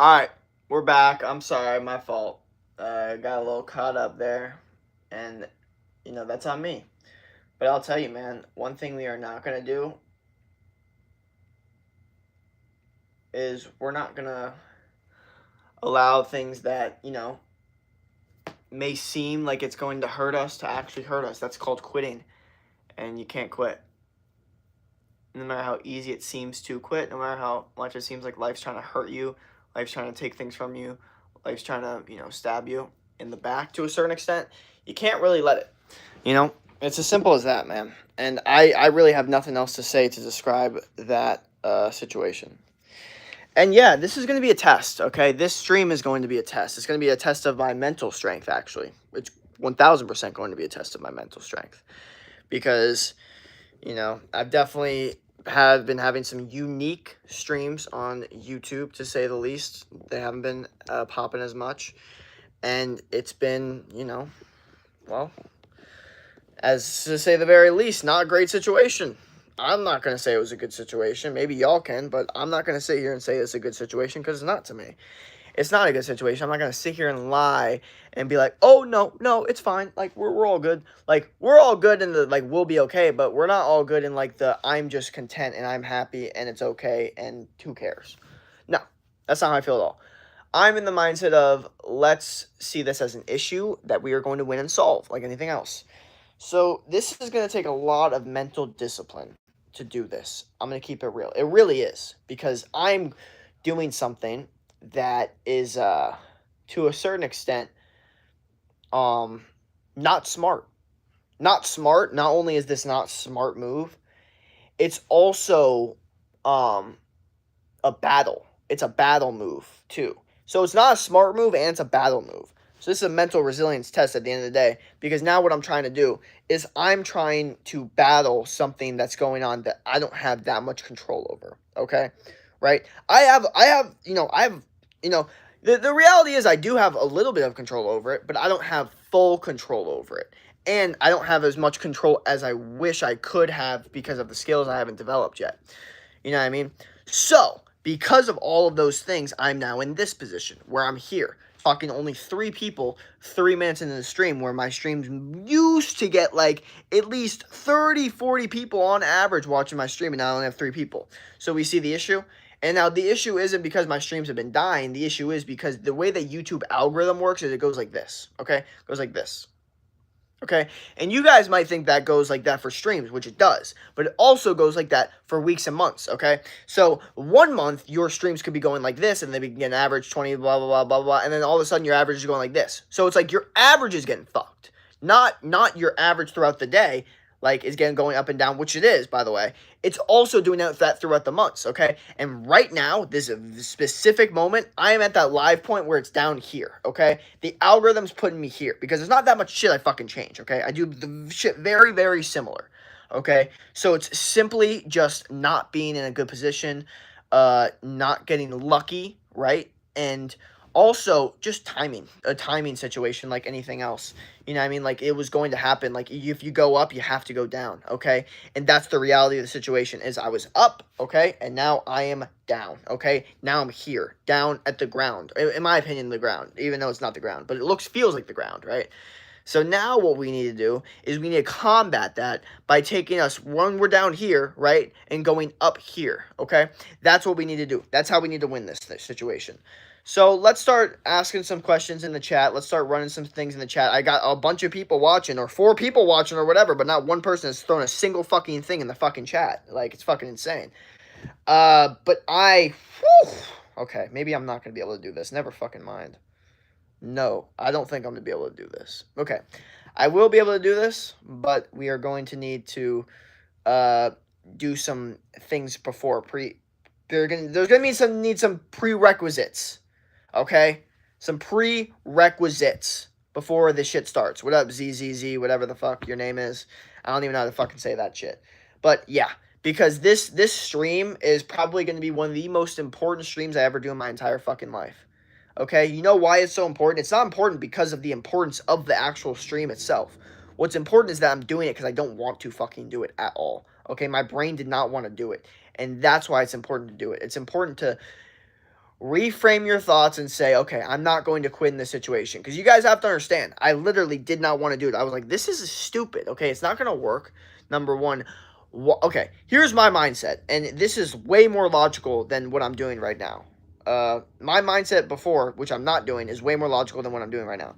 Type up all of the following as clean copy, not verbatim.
Alright, we're back. I'm sorry, my fault. Got a little caught up there, and that's on me. But I'll tell you, man, one thing we are not gonna do is we're not gonna allow things that may seem like it's going to hurt us to actually hurt us. That's called quitting, and you can't quit. No matter how easy it seems to quit, no matter how much it seems like life's trying to hurt you, life's trying to take things from you, life's trying to stab you in the back to a certain extent, you can't really let it. It's as simple as that, man. And I really have nothing else to say to describe that situation. And yeah, this is going to be a test, okay? This stream is going to be a test. It's going to be a test of my mental strength, actually. It's 1000% going to be a test of my mental strength. Because, I've definitely been having some unique streams on YouTube, to say the least. They haven't been popping as much. And it's been, well, as to say the very least, not a great situation. I'm not going to say it was a good situation. Maybe y'all can, but I'm not going to sit here and say it's a good situation because it's not to me. It's not a good situation. I'm not going to sit here and lie and be like, oh, no, it's fine. Like, we're all good. Like, we're all good in the, like, we'll be okay, but we're not all good in, like, the I'm just content and I'm happy and it's okay and who cares? No, that's not how I feel at all. I'm in the mindset of let's see this as an issue that we are going to win and solve, like anything else. So this is going to take a lot of mental discipline to do this. I'm going to keep it real. It really is, because I'm doing something that is to a certain extent not smart. Not smart. Not only is this not smart move, it's also a battle. It's a battle move too. So it's not a smart move and it's a battle move. So this is a mental resilience test at the end of the day, because now what I'm trying to do is I'm trying to battle something that's going on that I don't have that much control over. Okay? Right? The reality is I do have a little bit of control over it, but I don't have full control over it. And I don't have as much control as I wish I could have because of the skills I haven't developed yet. You know what I mean? So, because of all of those things, I'm now in this position where I'm here talking to only 3 people 3 minutes into the stream, where my streams used to get like at least 30-40 people on average watching my stream, and now I only have 3 people. So we see the issue. And now the issue isn't because my streams have been dying. The issue is because the way that YouTube algorithm works is it goes like this, okay? It goes like this. Okay, and you guys might think that goes like that for streams, which it does, but it also goes like that for weeks and months, okay? So 1 month, your streams could be going like this, and they begin an average 20, blah, blah, blah, blah, blah, and then all of a sudden your average is going like this. So it's like your average is getting fucked, not your average throughout the day, like is going up and down, which it is, by the way. It's also doing that throughout the months, okay? And right now, this specific moment, I am at that live point where it's down here, okay? The algorithm's putting me here because there's not that much shit I fucking change, okay? I do the shit very, very similar, okay? So it's simply just not being in a good position, not getting lucky, right? And also just a timing situation like anything else. You know what I mean? Like, it was going to happen. Like, if you go up, you have to go down, okay? And that's the reality of the situation, is I was up, okay? And now I am down, okay? Now I'm here, down at the ground. In my opinion, the ground, even though it's not the ground. But it feels like the ground, right? So now what we need to do is we need to combat that by taking us when we're down here, right? And going up here, okay? That's what we need to do. That's how we need to win this situation. So let's start asking some questions in the chat. Let's start running some things in the chat. I got a bunch of people watching, or 4 people watching, or whatever, but not one person has thrown a single fucking thing in the fucking chat. Like, it's fucking insane. Okay, maybe I'm not going to be able to do this. Never fucking mind. No, I don't think I'm going to be able to do this. Okay, I will be able to do this, but we are going to need to do some things before there's going to need some prerequisites. Okay? Some prerequisites before this shit starts. What up, ZZZ, whatever the fuck your name is. I don't even know how to fucking say that shit. But yeah, because this stream is probably going to be one of the most important streams I ever do in my entire fucking life. Okay? You know why it's so important? It's not important because of the importance of the actual stream itself. What's important is that I'm doing it because I don't want to fucking do it at all. Okay? My brain did not want to do it. And that's why it's important to do it. It's important to reframe your thoughts and say, okay, I'm not going to quit in this situation. Because you guys have to understand, I literally did not want to do it. I was like, this is stupid. Okay, it's not going to work. Number one. Okay, here's my mindset. And this is way more logical than what I'm doing right now. My mindset before, which I'm not doing, is way more logical than what I'm doing right now.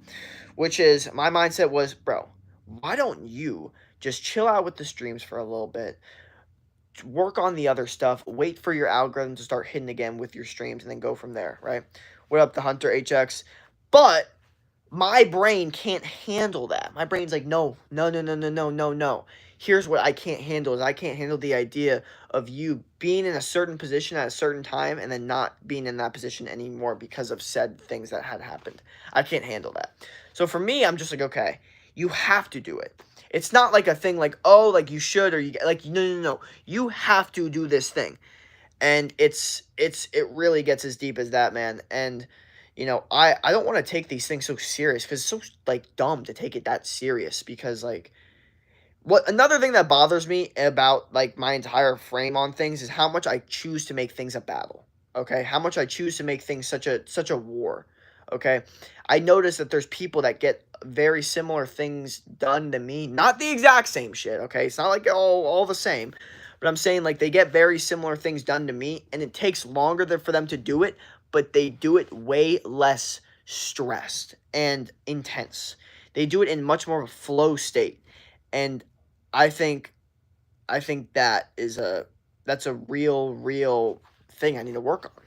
Which is, my mindset was, bro, why don't you just chill out with the streams for a little bit, work on the other stuff, wait for your algorithm to start hitting again with your streams, and then go from there, right? What up, the Hunter HX? But my brain can't handle that. My brain's like, no, no, no, no, no, no, no, no. Here's what I can't handle is I can't handle the idea of you being in a certain position at a certain time and then not being in that position anymore because of said things that had happened. I can't handle that. So for me, I'm just like, okay, you have to do it. It's not like a thing like, oh, like you should or you like, no, no, no. You have to do this thing. And it really gets as deep as that, man. And I don't want to take these things so serious because it's so like dumb to take it that serious because like what another thing that bothers me about like my entire frame on things is how much I choose to make things a battle. Okay? How much I choose to make things such a war. Okay? I notice that there's people that get very similar things done to me. Not the exact same shit, okay? It's not like all the same. But I'm saying like they get very similar things done to me and it takes longer for them to do it, but they do it way less stressed and intense. They do it in much more of a flow state. And I think that's a real thing I need to work on.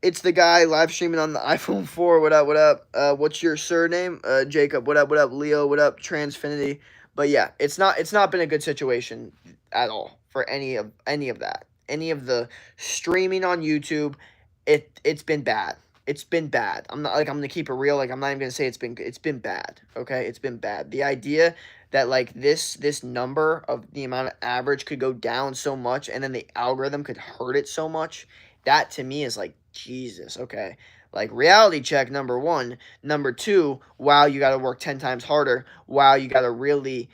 It's the guy live streaming on the iPhone 4. What up? What up? What's your surname? Jacob. What up? What up? Leo. What up? Transfinity. But yeah, it's not been a good situation at all for any of that. Any of the streaming on YouTube, it's been bad. It's been bad. I'm gonna keep it real. Like I'm not even gonna say it's been bad. Okay, it's been bad. The idea that like this number of the amount of average could go down so much, and then the algorithm could hurt it so much. That to me is like Jesus. Okay, like reality check number one. Number two, wow, you got to work 10 times harder. Wow, you got to really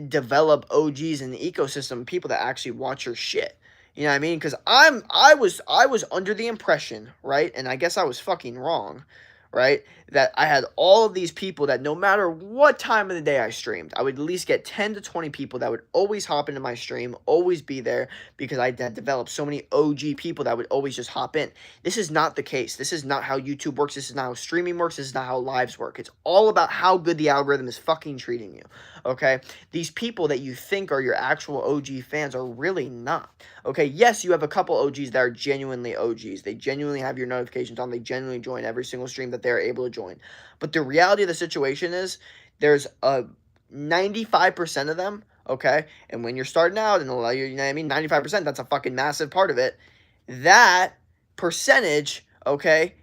develop OGs in the ecosystem, people that actually watch your shit. You know what I mean? Because I was under the impression, right, and I guess I was fucking wrong, right, that I had all of these people that no matter what time of the day I streamed, I would at least get 10 to 20 people that would always hop into my stream, always be there, because I had developed so many OG people that would always just hop in. This is not the case. This is not how YouTube works. This is not how streaming works. This is not how lives work. It's all about how good the algorithm is fucking treating you, okay? These people that you think are your actual OG fans are really not. Okay, yes, you have a couple OGs that are genuinely OGs. They genuinely have your notifications on. They genuinely join every single stream that they're able to join. But the reality of the situation is there's a 95% of them, okay? And when you're starting out, and you know what I mean, 95%, that's a fucking massive part of it. That percentage, okay,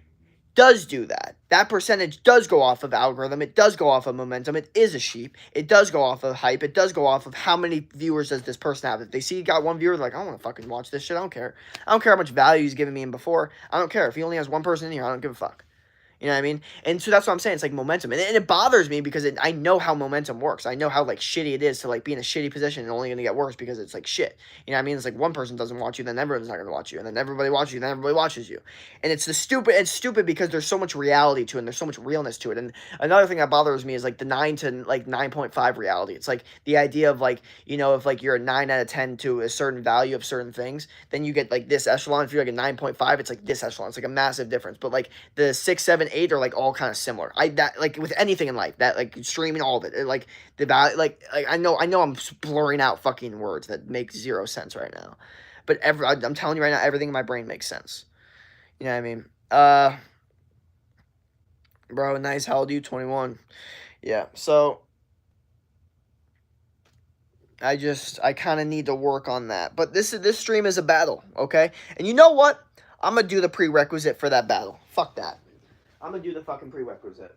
does do that. That percentage does go off of algorithm. It does go off of momentum. It is a sheep. It does go off of hype. It does go off of how many viewers does this person have. If they see he got one viewer, they're like, I don't want to fucking watch this shit. I don't care. I don't care how much value he's giving me in before. I don't care. If he only has one person in here, I don't give a fuck. You know what I mean? And so that's what I'm saying. It's like momentum. And it bothers me because I know how momentum works. I know how, like, shitty it is to, like, be in a shitty position and only going to get worse because it's, like, shit. You know what I mean? It's like one person doesn't watch you, then everyone's not going to watch you. And then everybody watches you, then everybody watches you. And it's stupid because there's so much reality to it and there's so much realness to it. And another thing that bothers me is, like, the 9 to, like, 9.5 reality. It's, like, the idea of, like, if, like, you're a 9 out of 10 to a certain value of certain things, then you get, like, this echelon. If you're, like, a 9.5, it's, like, this echelon. It's, like, a massive difference. But, like, the 6, 7, 8 are, like, all kind of similar. That like with anything in life, that like streaming, all of it, like the value, like I know I'm blurring out fucking words that make zero sense right now, but I'm telling you right now, everything in my brain makes sense. You know what I mean? Bro, nice. How old are you? 21. Yeah. So I kind of need to work on that. But this stream is a battle, okay? And you know what? I'm gonna do the prerequisite for that battle. Fuck that. I'm gonna do the fucking prerequisite.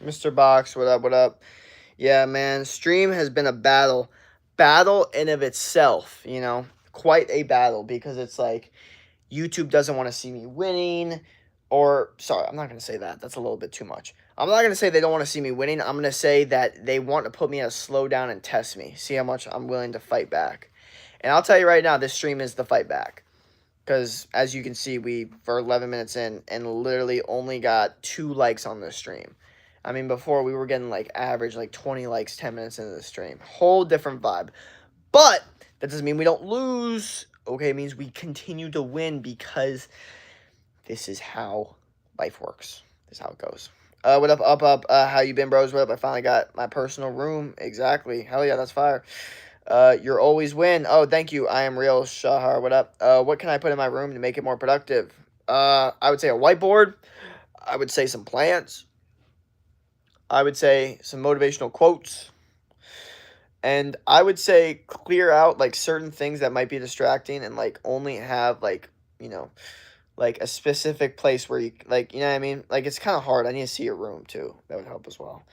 Mr. Box, what up, what up? Yeah, man, stream has been a battle. Battle in of itself, you know? Quite a battle because it's like YouTube doesn't want to see me winning. Or, sorry, I'm not going to say that. That's a little bit too much. I'm not going to say they don't want to see me winning. I'm going to say that they want to put me at a slow down and test me. See how much I'm willing to fight back. And I'll tell you right now, this stream is the fight back. Because, as you can see, we're 11 minutes in and literally only got 2 likes on this stream. I mean, before we were getting, like, average, like, 20 likes 10 minutes into the stream. Whole different vibe. But that doesn't mean we don't lose. Okay, it means we continue to win because this is how life works. This is how it goes. What up? How you been, bros? What up? I finally got my personal room. Exactly. Hell yeah, that's fire. You're always win. Oh, thank you. I am real Shahar. What up? What can I put in my room to make it more productive? I would say a whiteboard. I would say some plants. I would say some motivational quotes. And I would say clear out, like, certain things that might be distracting and, like, only have, like, you know, like, a specific place where you, like, you know what I mean? Like, it's kind of hard. I need to see your room, too. That would help as well.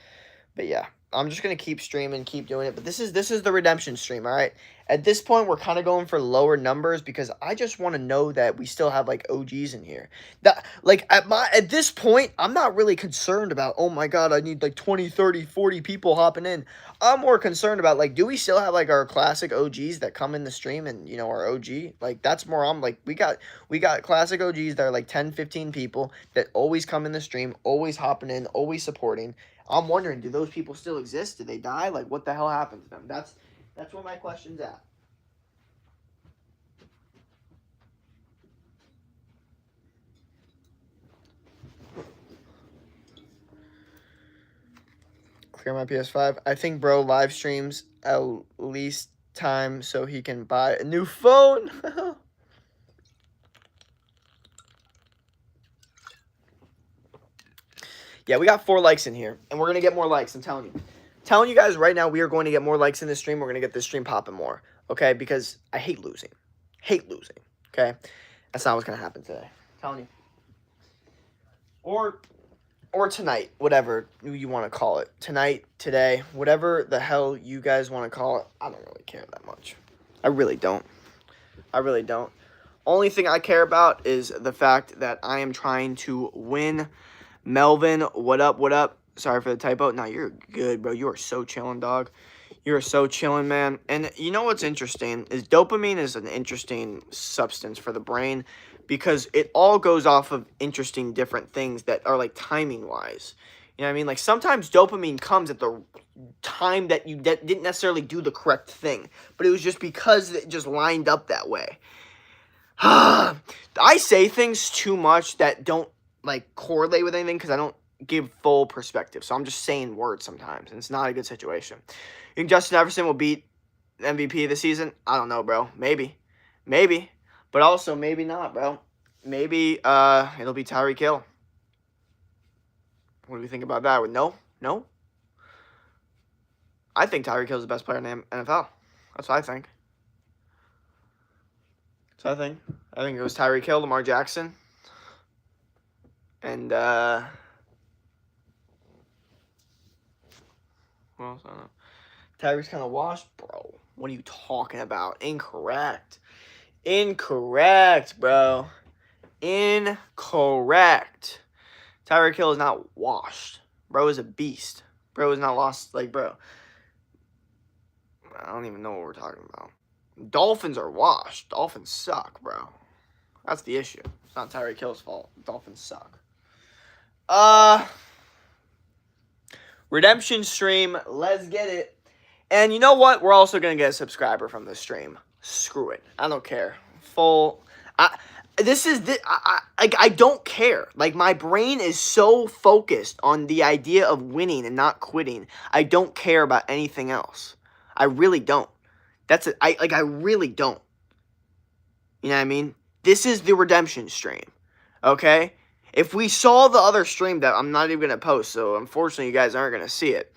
But, yeah, I'm just going to keep streaming, keep doing it. But this is the redemption stream, all right? At this point, we're kind of going for lower numbers because I just want to know that we still have, like, OGs in here. That, like, at this point, I'm not really concerned about, oh, my God, I need, like, 20, 30, 40 people hopping in. I'm more concerned about, like, do we still have, like, our classic OGs that come in the stream and, you know, our OG? Like, that's more, I'm like, we got classic OGs that are, like, 10, 15 people that always come in the stream, always hopping in, always supporting. I'm wondering, do those people still exist? Did they die? Like, what the hell happened to them? That's where my question's at. Clear my PS5. I think bro live streams at least time so he can buy a new phone. Yeah, we got 4 likes in here, and we're going to get more likes, I'm telling you. Telling you guys right now, we are going to get more likes in this stream. We're going to get this stream popping more, okay? Because I hate losing. Hate losing, okay? That's not what's going to happen today. I'm telling you. Or tonight, whatever you want to call it. Tonight, today, whatever the hell you guys want to call it. I don't really care that much. I really don't. I really don't. Only thing I care about is the fact that I am trying to win. Melvin, what up, what up? Sorry for the typo. No, you're good, bro. You are so chilling, dog. You are so chilling, man. And you know what's interesting is dopamine is an interesting substance for the brain because it all goes off of interesting different things that are like timing-wise. You know what I mean? Like sometimes dopamine comes at the time that you didn't necessarily do the correct thing, but it was just because it just lined up that way. I say things too much that don't like correlate with anything because I don't give full perspective. So I'm just saying words sometimes, and it's not a good situation. You think Justin Jefferson will beat MVP this season? I don't know, bro. Maybe. But also maybe not, bro. Maybe it'll be Tyreek Hill. What do we think about that? No? I think Tyreek Hill is the best player in the NFL. That's what I think. I think it was Tyreek Hill, Lamar Jackson. And, who else? I don't know. Tyreek's kind of washed, bro. What are you talking about? Incorrect, bro. Incorrect. Tyreek Hill is not washed. Bro is a beast. Bro is not lost. Like, bro. I don't even know what we're talking about. Dolphins are washed. Dolphins suck, bro. That's the issue. It's not Tyreek Hill's fault. Dolphins suck. Redemption stream. Let's get it. And you know what? We're also going to get a subscriber from this stream. Screw it. I don't care. I don't care. Like, my brain is so focused on the idea of winning and not quitting. I don't care about anything else. I really don't. I really don't. You know what I mean? This is the redemption stream. Okay? If we saw the other stream that I'm not even going to post, so unfortunately you guys aren't going to see it.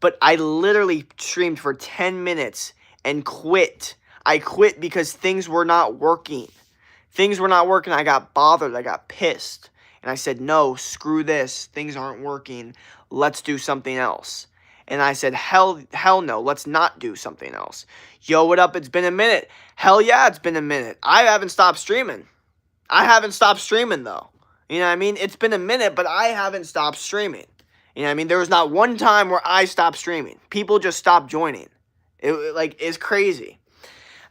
But I literally streamed for 10 minutes and quit. I quit because things were not working. I got bothered. I got pissed. And I said, no, screw this. Things aren't working. Let's do something else. And I said, hell no, let's not do something else. Yo, what up? It's been a minute. Hell yeah, it's been a minute. I haven't stopped streaming. I haven't stopped streaming, though. You know what I mean? It's been a minute, but I haven't stopped streaming. You know what I mean? There was not one time where I stopped streaming. People just stopped joining. It's crazy.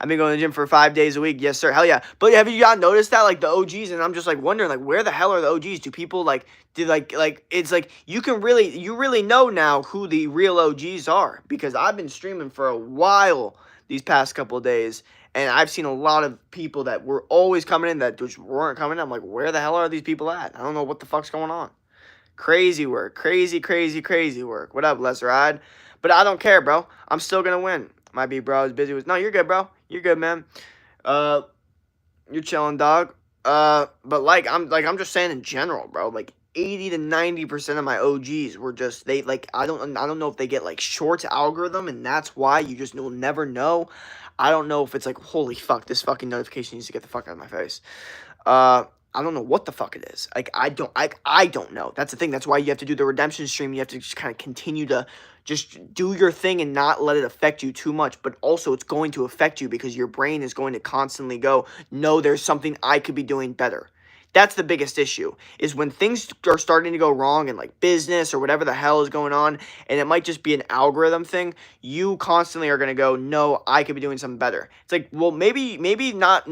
I've been going to the gym for 5 days a week. Yes, sir. Hell yeah. But have you not noticed that, like, the OGs, and I'm just, like, wondering, like, where the hell are the OGs? Do people, like, it's, like, you really know now who the real OGs are. Because I've been streaming for a while these past couple of days, and I've seen a lot of people that were always coming in that just weren't coming in. I'm like, where the hell are these people at? I don't know what the fuck's going on. Crazy work. Crazy work. What up, Les Ride? But I don't care, bro. I'm still going to win. Might be, bro. I was busy with... No, you're good, bro. You're good, man. You're chilling, dog. But I'm just saying in general, bro. Like 80 to 90% of my OGs were just I don't know if they get like shorts algorithm and that's why you just will never know. I don't know if it's like, holy fuck, this fucking notification needs to get the fuck out of my face. I don't know what the fuck it is. I don't know. That's the thing. That's why you have to do the redemption stream. You have to just kind of continue to just do your thing and not let it affect you too much. But also it's going to affect you because your brain is going to constantly go, no, there's something I could be doing better. That's the biggest issue, is when things are starting to go wrong in like business or whatever the hell is going on, and it might just be an algorithm thing, you constantly are going to go, no, I could be doing something better. It's like, well, maybe not,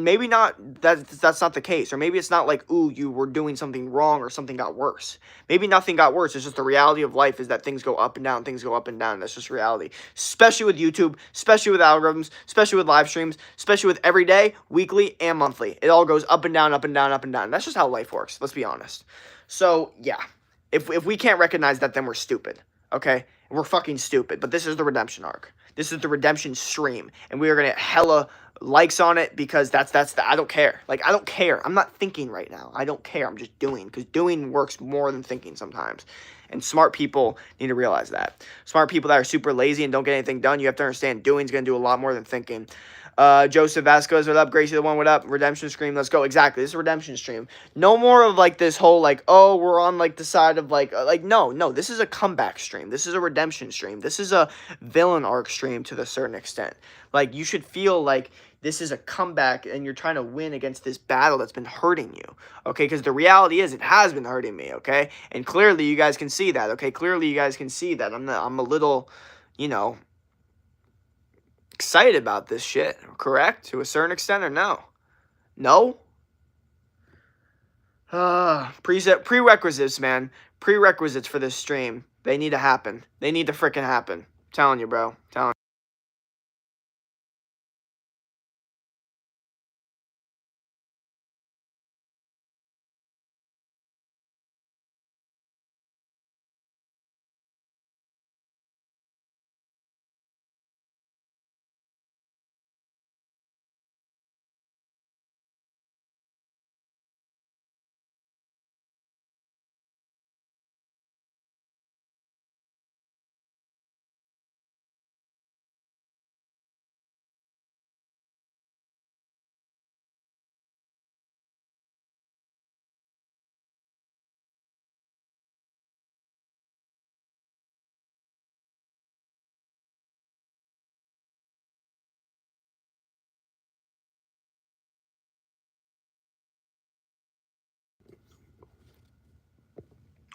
that's not the case. Or maybe it's not like, ooh, you were doing something wrong or something got worse. Maybe nothing got worse. It's just the reality of life is that things go up and down, things go up and down. That's just reality. Especially with YouTube, especially with algorithms, especially with live streams, especially with every day, weekly, and monthly. It all goes up and down, up and down, up and down. That's just how life works. Let's be honest. So, yeah. If we can't recognize that, then we're stupid. Okay? We're fucking stupid. But this is the redemption arc. This is the redemption stream. And we are going to hella likes on it because that's I don't care. Like, I don't care. I'm not thinking right now. I don't care. I'm just doing. Because doing works more than thinking sometimes. And smart people need to realize that. Smart people that are super lazy and don't get anything done, you have to understand doing's going to do a lot more than thinking. Joseph Vasquez, what up? Gracie the One, what up? Redemption stream, let's go. Exactly, this is a redemption stream. No more of like this whole like, oh, we're on like the side of like no, this is a comeback stream. This is a redemption stream. This is a villain arc stream to a certain extent. Like, you should feel like this is a comeback and you're trying to win against this battle that's been hurting you, okay? Because the reality is it has been hurting me, okay? And clearly you guys can see that, okay? Clearly you guys can see that I'm a little, you know, excited about this shit, correct? To a certain extent, or no? No? Prerequisites, man. Prerequisites for this stream. They need to happen. They need to freaking happen. I'm telling you, bro. Telling you.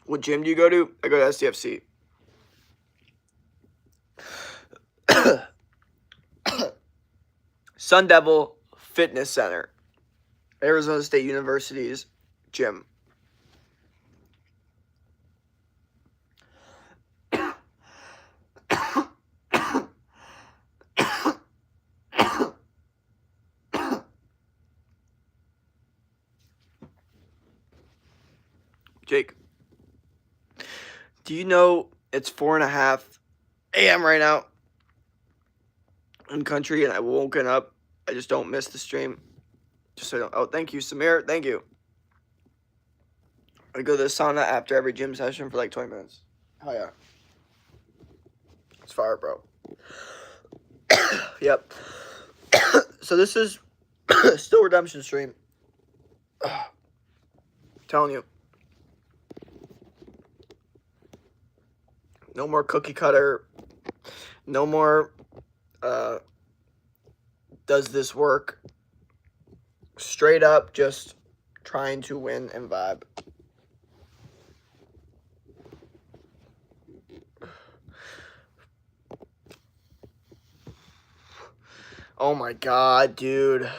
What gym do you go to? I go to SDFC. Sun Devil Fitness Center. Arizona State University's gym. Jake, do you know it's 4:30 a.m. right now in country, and I woken up. I just don't miss the stream. Just so I don't. Oh, thank you, Samir. Thank you. I go to the sauna after every gym session for like 20 minutes. Oh yeah, it's fire, bro. Yep. So this is still redemption stream. Telling you. No more cookie cutter. No more, does this work? Straight up, just trying to win and vibe. Oh my god, dude.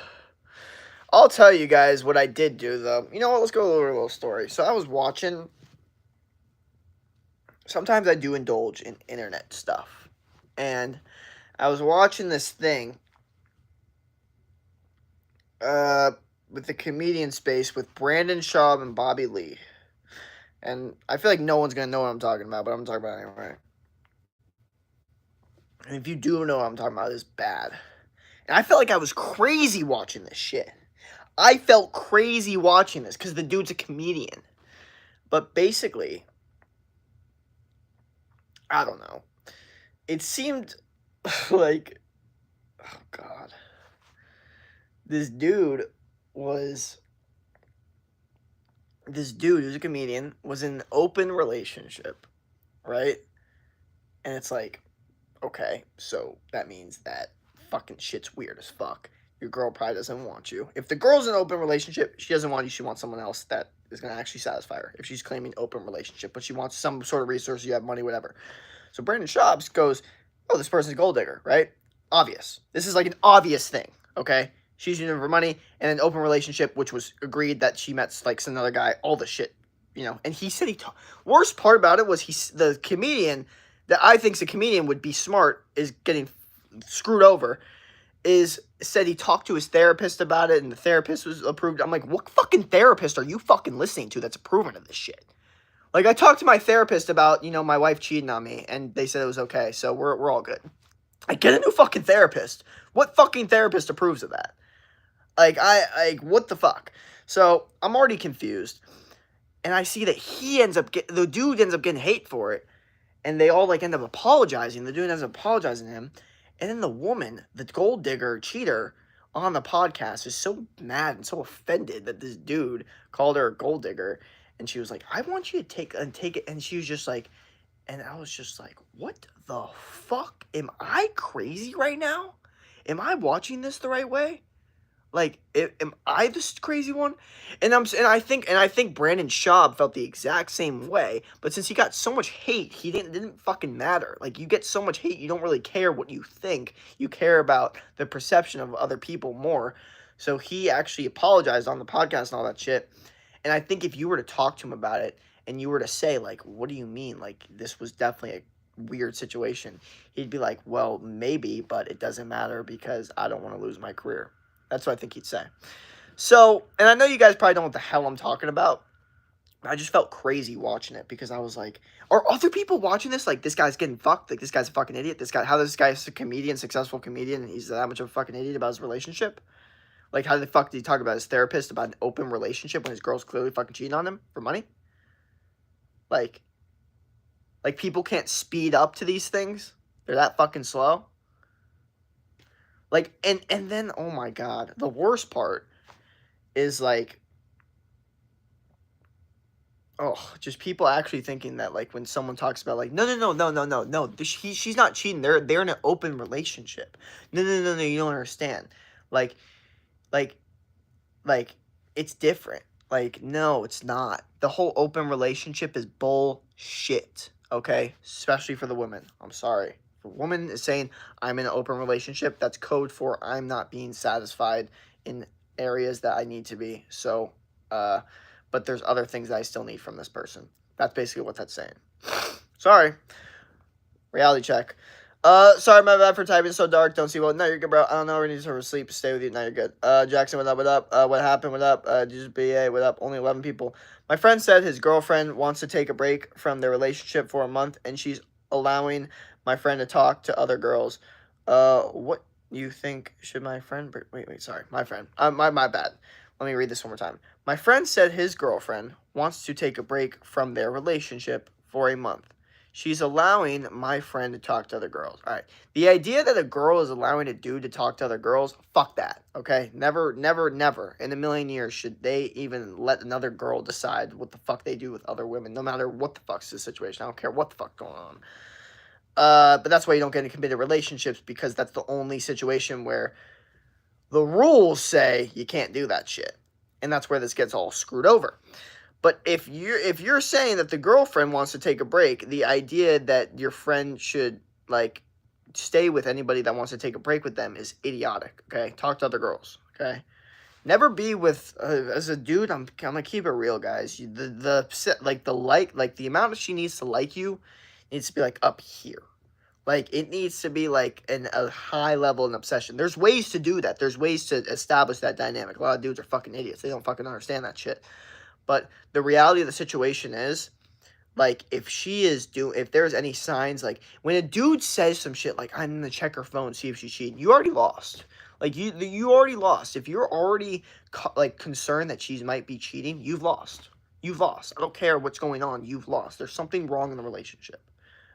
I'll tell you guys what I did do, though. You know what? Let's go over a little story. So I was watching. Sometimes I do indulge in internet stuff. And I was watching this thing with the comedian space with Brandon Schaub and Bobby Lee. And I feel like no one's going to know what I'm talking about, but I'm talking about it anyway. And if you do know what I'm talking about, it's bad. And I felt like I was crazy watching this shit. I felt crazy watching this because the dude's a comedian. But basically, I don't know. It seemed like, oh god, this dude who's a comedian, was in an open relationship, right? And it's like, okay, so that means that fucking shit's weird as fuck. Your girl probably doesn't want you. If the girl's in an open relationship, she doesn't want you. She wants someone else that is going to actually satisfy her. If she's claiming open relationship, but she wants some sort of resource, you have money, whatever. So Brandon Schaubs goes, oh, this person's a gold digger, right? Obvious. This is like an obvious thing, okay? She's using him for money, and an open relationship, which was agreed that she met like some other guy, all the shit, you know. And he said worst part about it was the comedian that I think's a comedian would be smart is getting screwed over. Said he talked to his therapist about it, and the therapist was approved. I'm like, what fucking therapist are you fucking listening to that's approving of this shit? Like, I talked to my therapist about, my wife cheating on me, and they said it was okay, so we're all good. I get a new fucking therapist. What fucking therapist approves of that? Like, what the fuck? So, I'm already confused, and I see that the dude ends up getting hate for it, and they all, end up apologizing. The dude ends up apologizing to him, and then the woman, the gold digger, cheater, on the podcast is so mad and so offended that this dude called her a gold digger. And she was like, I want you to take it. And she was just like, and I was just like, what the fuck? Am I crazy right now? Am I watching this the right way? Like, am I this crazy one? And I think Brandon Schaub felt the exact same way. But since he got so much hate, it didn't fucking matter. Like, you get so much hate, you don't really care what you think. You care about the perception of other people more. So he actually apologized on the podcast and all that shit. And I think if you were to talk to him about it and you were to say, like, what do you mean? Like, this was definitely a weird situation. He'd be like, well, maybe, but it doesn't matter because I don't want to lose my career. That's what I think he'd say. So, and I know you guys probably don't know what the hell I'm talking about. I just felt crazy watching it because I was like, are other people watching this? Like, this guy's getting fucked. Like, this guy's a fucking idiot. How this guy's a comedian, successful comedian, and he's that much of a fucking idiot about his relationship? Like, how the fuck did he talk about his therapist about an open relationship when his girl's clearly fucking cheating on him for money? Like people can't speed up to these things? They're that fucking slow? Like, and then, oh my god, the worst part is, like, just people actually thinking that, like, when someone talks about, like, no, she's not cheating, they're in an open relationship. No, you don't understand. Like, it's different. Like, no, it's not. The whole open relationship is bullshit, okay? Especially for the women. I'm sorry. If a woman is saying, I'm in an open relationship, that's code for I'm not being satisfied in areas that I need to be. So, but there's other things that I still need from this person. That's basically what that's saying. Sorry. Reality check. Sorry, my bad for typing so dark. Don't see well. No, you're good, bro. I don't know. We need to sort of sleep. Stay with you. No, you're good. Jackson, what up? What up? What happened? What up? Just BA, what up? Only 11 people. My friend said his girlfriend wants to take a break from their relationship for a month, and she's allowing my friend to talk to other girls. What you think should my friend... Wait, sorry. My friend. My bad. Let me read this one more time. My friend said his girlfriend wants to take a break from their relationship for a month. She's allowing my friend to talk to other girls. All right. The idea that a girl is allowing a dude to talk to other girls, fuck that. Okay? Never, never, never in a million years should they even let another girl decide what the fuck they do with other women, no matter what the fuck's the situation. I don't care what the fuck's going on. But that's why you don't get into committed relationships, because that's the only situation where the rules say you can't do that shit. And that's where this gets all screwed over. But if you're saying that the girlfriend wants to take a break, the idea that your friend should like stay with anybody that wants to take a break with them is idiotic. Okay, talk to other girls. Okay, never be with as a dude. I'm gonna keep it real, guys. The amount that she needs to like you needs to be like up here. Like, it needs to be like a high level of obsession. There's ways to do that. There's ways to establish that dynamic. A lot of dudes are fucking idiots. They don't fucking understand that shit. But the reality of the situation is, like, if there's any signs, like, when a dude says some shit, like, I'm gonna check her phone, see if she's cheating, you already lost. Like, you already lost. If you're already, concerned that she might be cheating, you've lost. You've lost. I don't care what's going on, you've lost. There's something wrong in the relationship.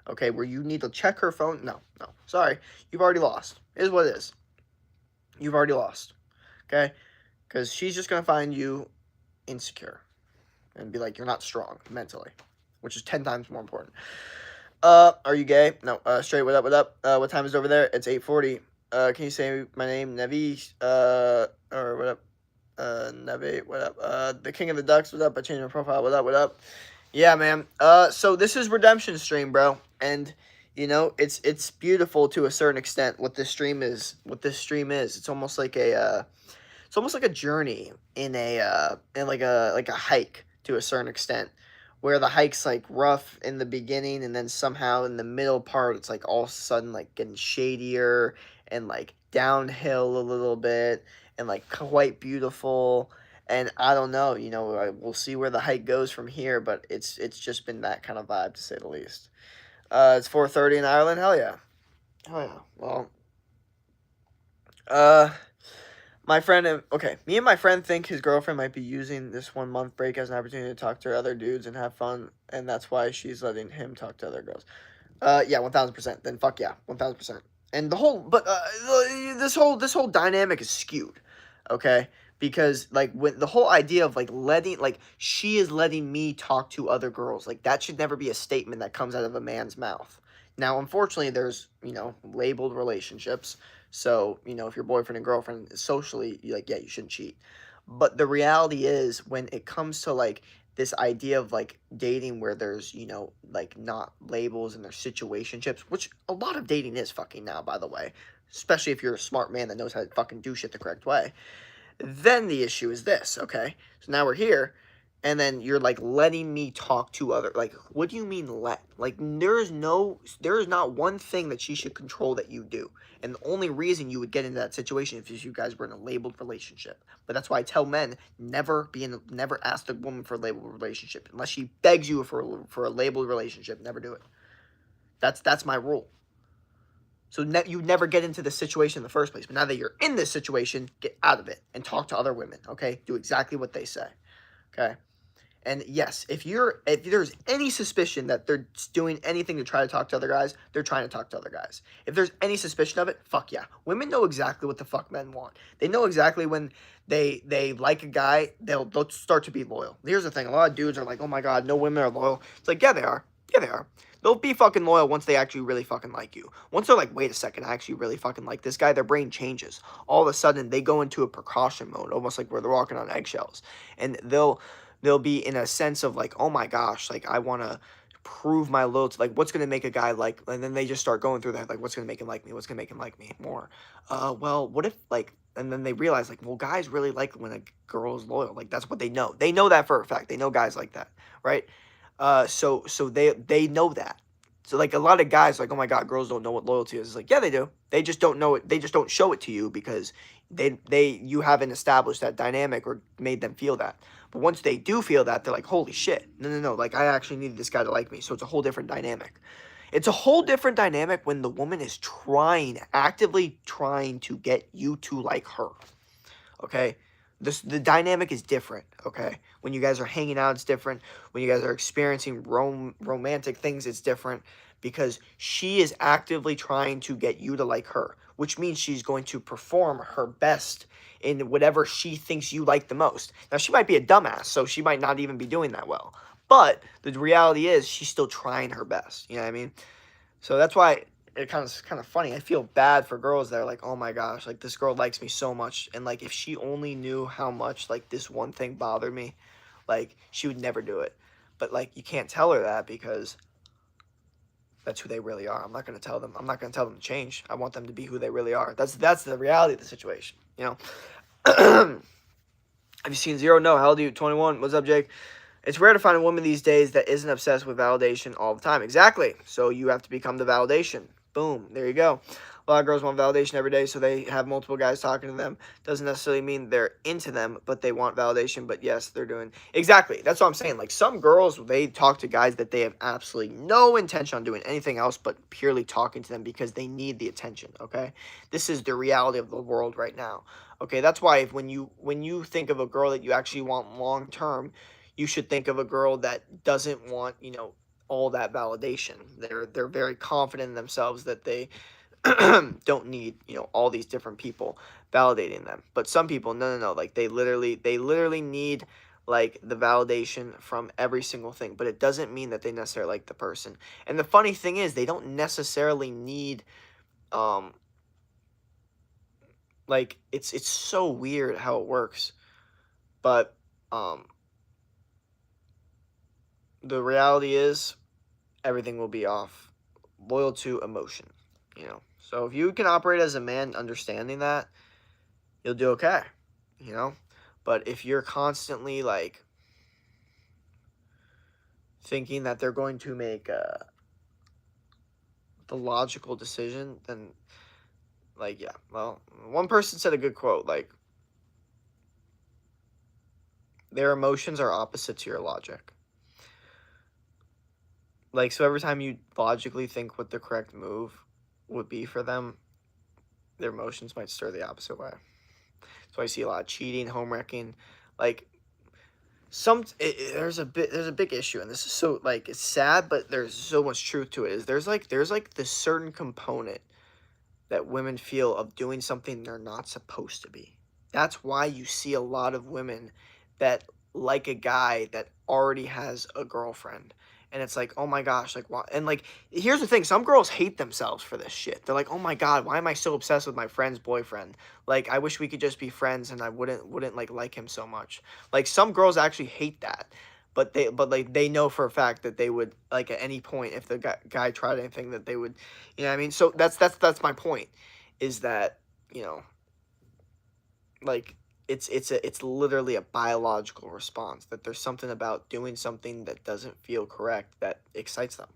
Okay, where you need to check her phone? No. Sorry. You've already lost. It is what it is. You've already lost. Okay? Because she's just going to find you insecure and be like, you're not strong mentally, which is 10 times more important. Are you gay? No. Straight, what up? What time is it over there? It's 8:40. Can you say my name? Nevi? Or what up? Nevi, what up? The King of the Ducks, what up? I changed my profile, what up? Yeah, man. So this is Redemption Stream, bro. And, it's beautiful to a certain extent what this stream is. It's almost like a journey in like a hike to a certain extent, where the hike's like rough in the beginning, and then somehow in the middle part it's like all of a sudden like getting shadier and like downhill a little bit and like quite beautiful. And I don't know, we'll see where the hike goes from here, but it's just been that kind of vibe, to say the least. It's 4:30 in Ireland. Hell yeah. Well, me and my friend think his girlfriend might be using this 1 month break as an opportunity to talk to other dudes and have fun, and that's why she's letting him talk to other girls. Yeah, 1000%. Then fuck yeah, 1000%. And this whole dynamic is skewed, okay? Because like when the whole idea of she is letting me talk to other girls, like that should never be a statement that comes out of a man's mouth. Now, unfortunately, there's labeled relationships. So, if your boyfriend and girlfriend is socially, you shouldn't cheat. But the reality is, when it comes to like this idea of like dating where there's, not labels and there's situationships, which a lot of dating is fucking now, by the way, especially if you're a smart man that knows how to fucking do shit the correct way. Then the issue is this, okay? So now we're here, and then you're like letting me talk to other, like, what do you mean let? Like, there is not one thing that she should control that you do. And the only reason you would get into that situation is if you guys were in a labeled relationship. But that's why I tell men, never ask the woman for a labeled relationship. Unless she begs you for a labeled relationship, never do it. That's my rule. So you never get into this situation in the first place. But now that you're in this situation, get out of it and talk to other women, okay? Do exactly what they say, okay? And yes, if there's any suspicion that they're doing anything to try to talk to other guys, they're trying to talk to other guys. If there's any suspicion of it, fuck yeah. Women know exactly what the fuck men want. They know exactly when they like a guy, they'll start to be loyal. Here's the thing. A lot of dudes are like, oh my God, no women are loyal. It's like, yeah, they are. Yeah, they are. They'll be fucking loyal once they actually really fucking like you. Once they're like, wait a second, I actually really fucking like this guy, their brain changes. All of a sudden, they go into a precaution mode, almost like where they're walking on eggshells. And they'll be in a sense of like, oh my gosh, like I want to prove my loyalty. Like, what's going to make a guy like, and then they just start going through that, like, what's going to make him like me? What's going to make him like me more? Well, what if like, and then they realize like, well, guys really like when a girl is loyal. Like, that's what they know. They know that for a fact. They know guys like that, right? So they know that. So like a lot of guys like, oh my God, girls don't know what loyalty is. It's like, yeah, they do. They just don't know it. They just don't show it to you because you haven't established that dynamic or made them feel that. But once they do feel that, they're like, holy shit. No. Like, I actually need this guy to like me. So it's a whole different dynamic. It's a whole different dynamic when the woman is actively trying to get you to like her. Okay? The dynamic is different, okay? When you guys are hanging out, it's different. When you guys are experiencing romantic things, it's different because she is actively trying to get you to like her, which means she's going to perform her best in whatever she thinks you like the most. Now, she might be a dumbass, so she might not even be doing that well. But the reality is she's still trying her best. You know what I mean? So that's why it kind of funny. I feel bad for girls that are like, oh my gosh, like this girl likes me so much, and like if she only knew how much like this one thing bothered me, like she would never do it. But like you can't tell her that because that's who they really are. I'm not gonna tell them. I'm not gonna tell them to change. I want them to be who they really are. That's the reality of the situation. You know. Have you seen Zero? No. How old are you? 21. What's up, Jake? It's rare to find a woman these days that isn't obsessed with validation all the time. Exactly. So you have to become the validation. Boom. There you go. A lot of girls want validation every day, so they have multiple guys talking to them. Doesn't necessarily mean they're into them, but they want validation. But yes, they're doing exactly. That's what I'm saying. Like some girls, they talk to guys that they have absolutely no intention on doing anything else but purely talking to them because they need the attention. Okay, this is the reality of the world right now. Okay, that's why when you think of a girl that you actually want long term, you should think of a girl that doesn't want, all that validation. They're very confident in themselves that they don't need, all these different people validating them. But some people, no, like they literally need like the validation from every single thing, but it doesn't mean that they necessarily like the person. And the funny thing is they don't necessarily need um like it's so weird how it works. But um the reality is everything will be off loyal to emotion. So if you can operate as a man understanding that, you'll do okay. But if you're constantly like thinking that they're going to make the logical decision, then like yeah, well, one person said a good quote like their emotions are opposite to your logic. Like so every time you logically think what the correct move would be for them, their emotions might stir the opposite way. So I see a lot of cheating, home wrecking, like there's a big issue, and this is so like it's sad, but there's so much truth to it. Is there's like this certain component that women feel of doing something they're not supposed to be. That's why you see a lot of women that like a guy that already has a girlfriend. And it's like, oh my gosh, like, why? And like, here's the thing: some girls hate themselves for this shit. They're like, oh my god, why am I so obsessed with my friend's boyfriend? Like, I wish we could just be friends, and I wouldn't like him so much. Like, some girls actually hate that, but like they know for a fact that they would like at any point if the guy tried anything that they would, what I mean. So that's my point, is that you know like it's literally a biological response that there's something about doing something that doesn't feel correct that excites them.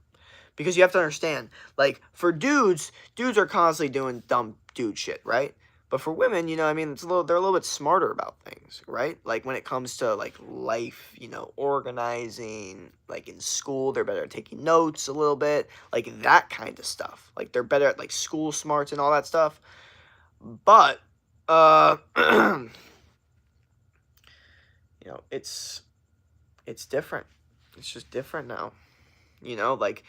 Because you have to understand, like for dudes are constantly doing dumb dude shit, right? But for women, I mean, they're a little bit smarter about things, right? Like when it comes to like life, organizing, like in school, they're better at taking notes a little bit, like that kind of stuff. Like they're better at like school smarts and all that stuff. But it's different. It's just different now. Like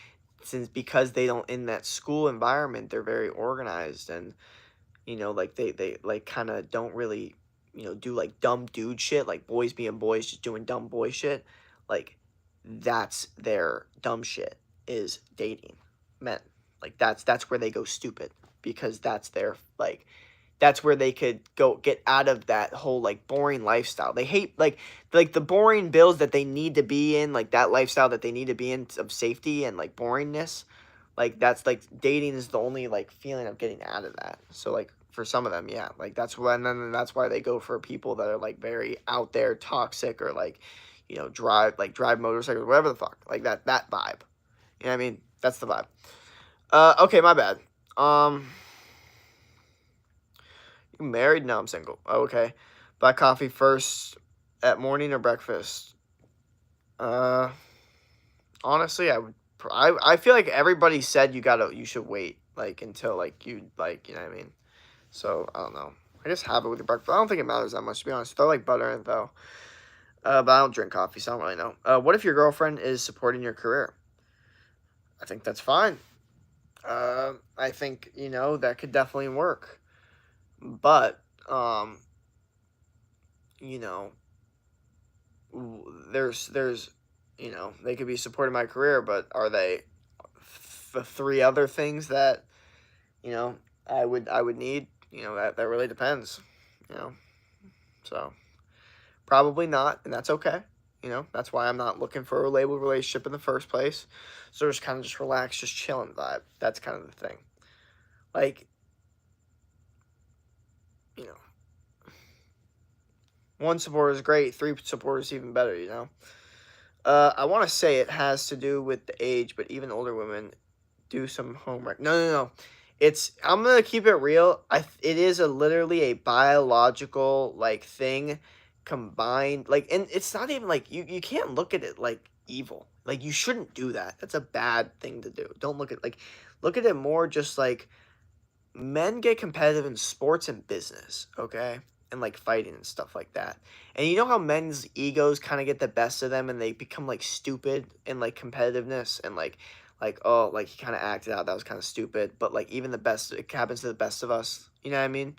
since because they don't in that school environment, they're very organized and like they like kind of don't really do like dumb dude shit, like boys being boys just doing dumb boy shit. Like that's their dumb shit is dating men. Like that's where they go stupid because that's where they could go get out of that whole like boring lifestyle. They hate like the boring bills that they need to be in, like that lifestyle that they need to be in of safety and like boringness. Like that's like dating is the only like feeling of getting out of that. So like for some of them, yeah, like that's why, and then that's why they go for people that are like very out there, toxic, or like drive motorcycles, whatever the fuck, like that vibe. You know what I mean? That's the vibe. Okay, my bad. Um. You married? No, I'm single. Oh, okay. Black coffee first at morning or breakfast? Uh, honestly, I feel like everybody said you should wait like until like you like, you know what I mean? So, I don't know. I just have it with your breakfast. I don't think it matters that much, to be honest. Throw like butter in it though. But I don't drink coffee, so I don't really know. What if your girlfriend is supporting your career? I think that's fine. I think, that could definitely work. But, you know, there's, they could be supporting my career, but are they the three other things that, you know, I would need? That really depends, you know. So, probably not, and that's okay. That's why I'm not looking for a labeled relationship in the first place. So just kind of just relax, just chilling vibe. That's kind of the thing. Like, you know, one supporter is great, three supporters even better. I want to say it has to do with the age, but even older women do some homework. No, no, no. I'm gonna keep it real. It is literally a biological like thing combined, like, and it's not even like you can't look at it like evil. Like, you shouldn't do that. That's a bad thing to do. Don't look at it more just like men get competitive in sports and business, okay? And like fighting and stuff like that. And you know how men's egos kind of get the best of them and they become like stupid in like competitiveness and like oh, like he kind of acted out, that was kind of stupid, but like even the best, it happens to the best of us. You know what I mean?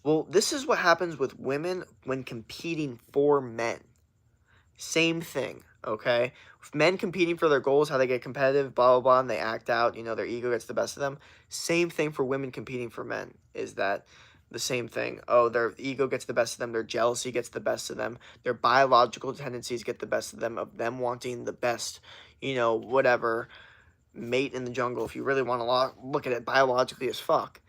Well, this is what happens with women when competing for men. Same thing, okay? With men competing for their goals, how they get competitive, blah, blah, blah, and they act out, their ego gets the best of them. Same thing for women competing for men, is that the same thing. Oh, their ego gets the best of them, their jealousy gets the best of them, their biological tendencies get the best of them wanting the best, whatever, mate in the jungle, if you really want to look at it biologically as fuck.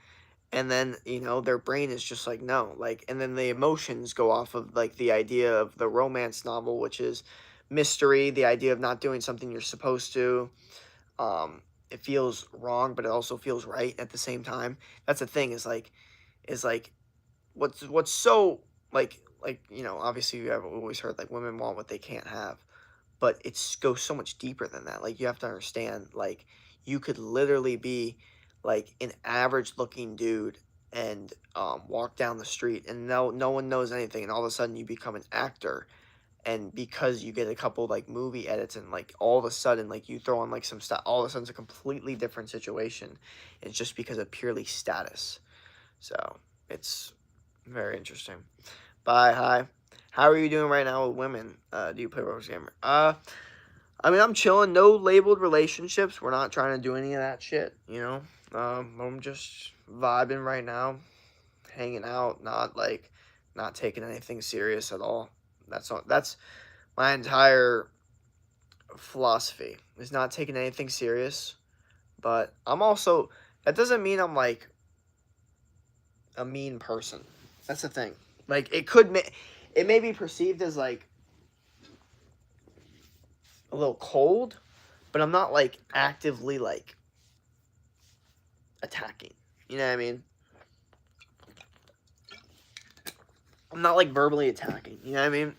And then their brain is just like, no, like, and then the emotions go off of like the idea of the romance novel, which is mystery, the idea of not doing something you're supposed to. It feels wrong, but it also feels right at the same time. That's the thing, is like what's so obviously you have always heard like women want what they can't have, but it goes so much deeper than that. Like, you have to understand, like, you could literally be like an average looking dude and walk down the street and no one knows anything, and all of a sudden you become an actor, and because you get a couple like movie edits and like all of a sudden like you throw on like some stuff, all of a sudden it's a completely different situation. It's just because of purely status. So it's very interesting. Bye. Hi. How are you doing right now with women? Do you play Roblox Gamer? I mean, I'm chilling. No labeled relationships. We're not trying to do any of that shit. I'm just vibing right now, hanging out, not taking anything serious at all. That's my entire philosophy, is not taking anything serious. But I'm also, that doesn't mean I'm like a mean person. That's the thing. Like, it may be perceived as like a little cold, but I'm not like actively like attacking. You know what I mean? I'm not like verbally attacking. You know what I mean?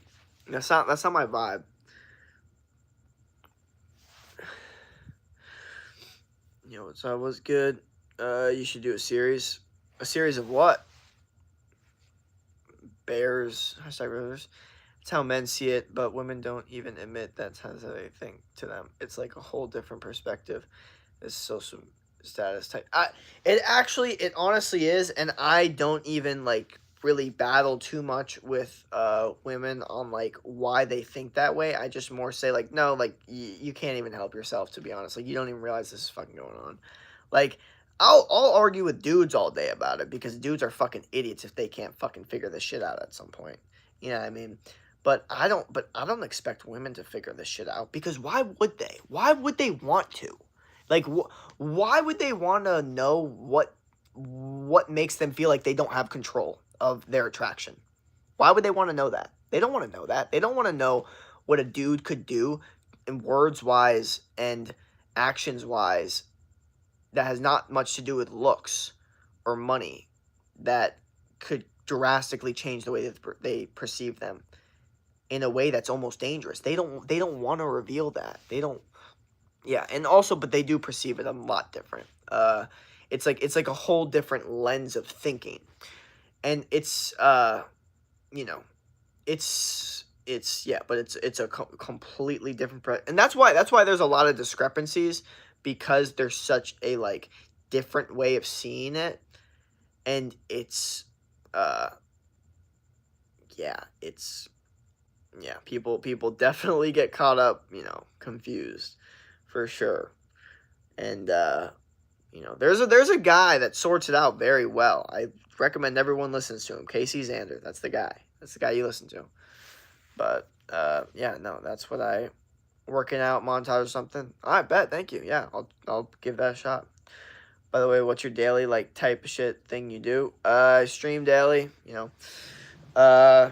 That's not my vibe. So it was good. You should do a series. A series of what? Bears. Hashtag bears. It's how men see it, but women don't even admit that's how they think to them. It's like a whole different perspective. This social status type. It honestly is, and I don't even like really battle too much with women on like why they think that way. I just more say like, no, like you can't even help yourself, to be honest. Like, you don't even realize this is fucking going on. Like, I'll argue with dudes all day about it, because dudes are fucking idiots if they can't fucking figure this shit out at some point. You know what I mean? But I don't expect women to figure this shit out, because why would they? Why would they want to? Like, why would they want to know what makes them feel like they don't have control of their attraction? Why would they want to know that? They don't want to know that. They don't want to know what a dude could do in words wise and actions wise that has not much to do with looks or money, that could drastically change the way that they perceive them in a way that's almost dangerous. They don't want to reveal that. They don't. Yeah, and also, but they do perceive it a lot different. It's like a whole different lens of thinking. and it's you know, it's yeah, but it's a completely different and that's why there's a lot of discrepancies, because there's such a like different way of seeing it, and it's uh yeah, it's yeah, people definitely get caught up, confused, for sure. And there's a guy that sorts it out very well. I recommend everyone listens to him. Casey Zander, that's the guy. That's the guy you listen to. But yeah, no, that's what I working out montage or something. I bet. Thank you. Yeah, I'll give that a shot. By the way, what's your daily like type of shit thing you do? I stream daily. Uh,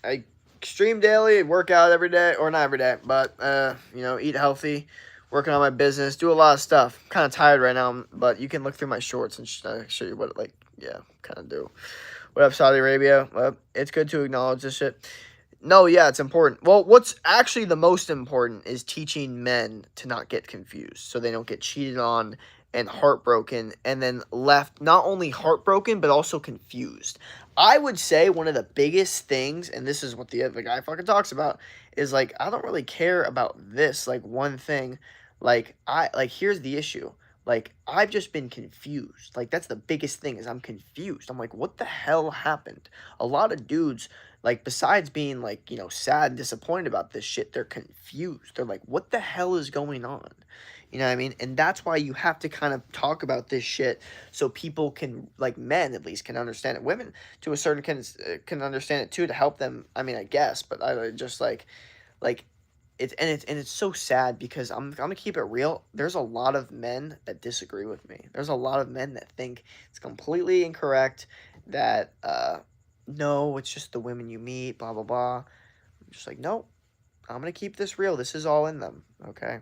I stream daily, work out every day, or not every day, but eat healthy, working on my business, do a lot of stuff. Kind of tired right now, but you can look through my shorts and show you what kind of do. What up, Saudi Arabia? Well, it's good to acknowledge this shit. No, yeah, it's important. Well, what's actually the most important is teaching men to not get confused so they don't get cheated on and heartbroken and then left not only heartbroken but also confused. I would say one of the biggest things, and this is what the other guy fucking talks about, is like, I don't really care about this, like, one thing. Here's the issue. Like, I've just been confused. Like, that's the biggest thing, is I'm confused. I'm like, what the hell happened? A lot of dudes, like, besides being, like, sad and disappointed about this shit, they're confused. They're like, what the hell is going on? You know what I mean? And that's why you have to kind of talk about this shit so people can, like, men at least can understand it. Women, to a certain can understand it too, to help them. I mean, I guess, but I just like it's so sad, because I'm gonna keep it real. There's a lot of men that disagree with me. There's a lot of men that think it's completely incorrect, that no, it's just the women you meet, blah blah blah. I'm just like, no, I'm gonna keep this real. This is all in them, okay?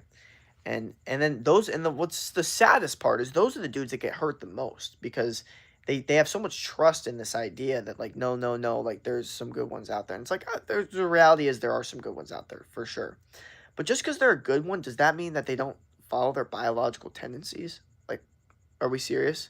And then what's the saddest part is those are the dudes that get hurt the most, because they have so much trust in this idea that, like, no, no, no, like, there's some good ones out there. And it's like, the reality is there are some good ones out there for sure. But just because they're a good one, does that mean that they don't follow their biological tendencies? Like, are we serious?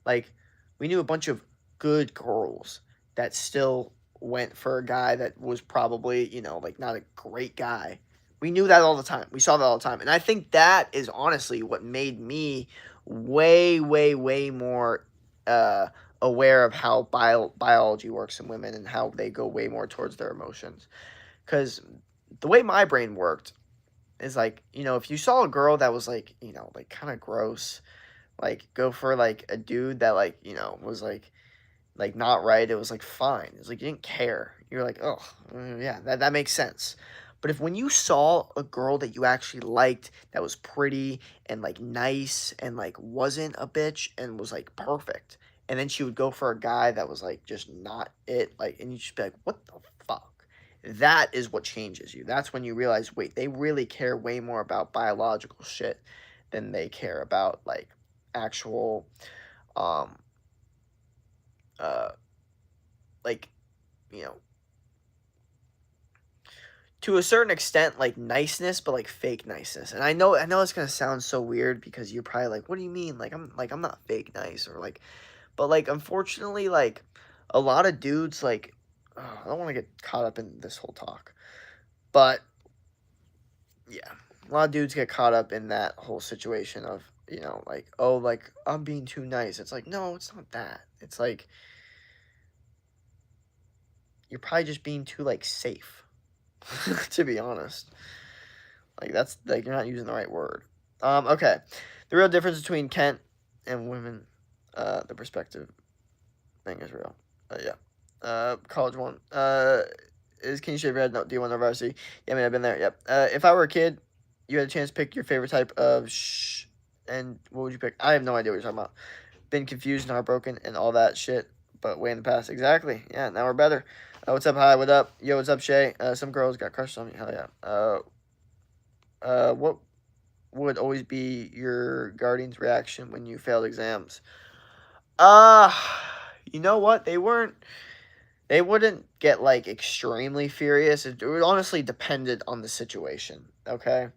Like, we knew a bunch of good girls that still went for a guy that was probably, like, not a great guy. We knew that all the time. We saw that all the time. And I think that is honestly what made me way, way, way more uh, aware of how biology works in women and how they go way more towards their emotions. Because the way my brain worked is like, if you saw a girl that was like, like, kind of gross, like, go for like a dude that, like, was like not right, it was like fine. It's like you didn't care. You're like, oh, yeah, that makes sense. But if when you saw a girl that you actually liked, that was pretty and like nice and like wasn't a bitch and was like perfect, and then she would go for a guy that was like just not it, like, and you just be like, what the fuck? That is what changes you. That's when you realize, wait, they really care way more about biological shit than they care about like actual um uh like, you know to a certain extent, like, niceness, but like fake niceness. And I know it's gonna sound so weird, because you're probably like, what do you mean? I'm not fake nice, or like, but like, unfortunately, like, a lot of dudes, like, I don't want to get caught up in this whole talk, but yeah, a lot of dudes get caught up in that whole situation of, like, oh, like, I'm being too nice. It's like, no, it's not that. It's like, you're probably just being too, like, safe, to be honest. Like, that's, like, you're not using the right word. Okay. The real difference between Kent and women, the perspective thing is real. Yeah. College one. Is Can you shave your head? No. Do you want to varsity? Yeah, I mean, I've been there. Yep. If I were a kid, you had a chance to pick your favorite type of and what would you pick? I have no idea what you're talking about. Been confused and heartbroken and all that shit, but way in the past. Exactly. Yeah, now we're better. What's up? Hi, what up? Yo, what's up, Shay? Some girls got crushed on me. Hell yeah. What would always be your guardian's reaction when you failed exams? Uh, you know what? They wouldn't get, like, extremely furious. It would honestly depended on the situation, okay?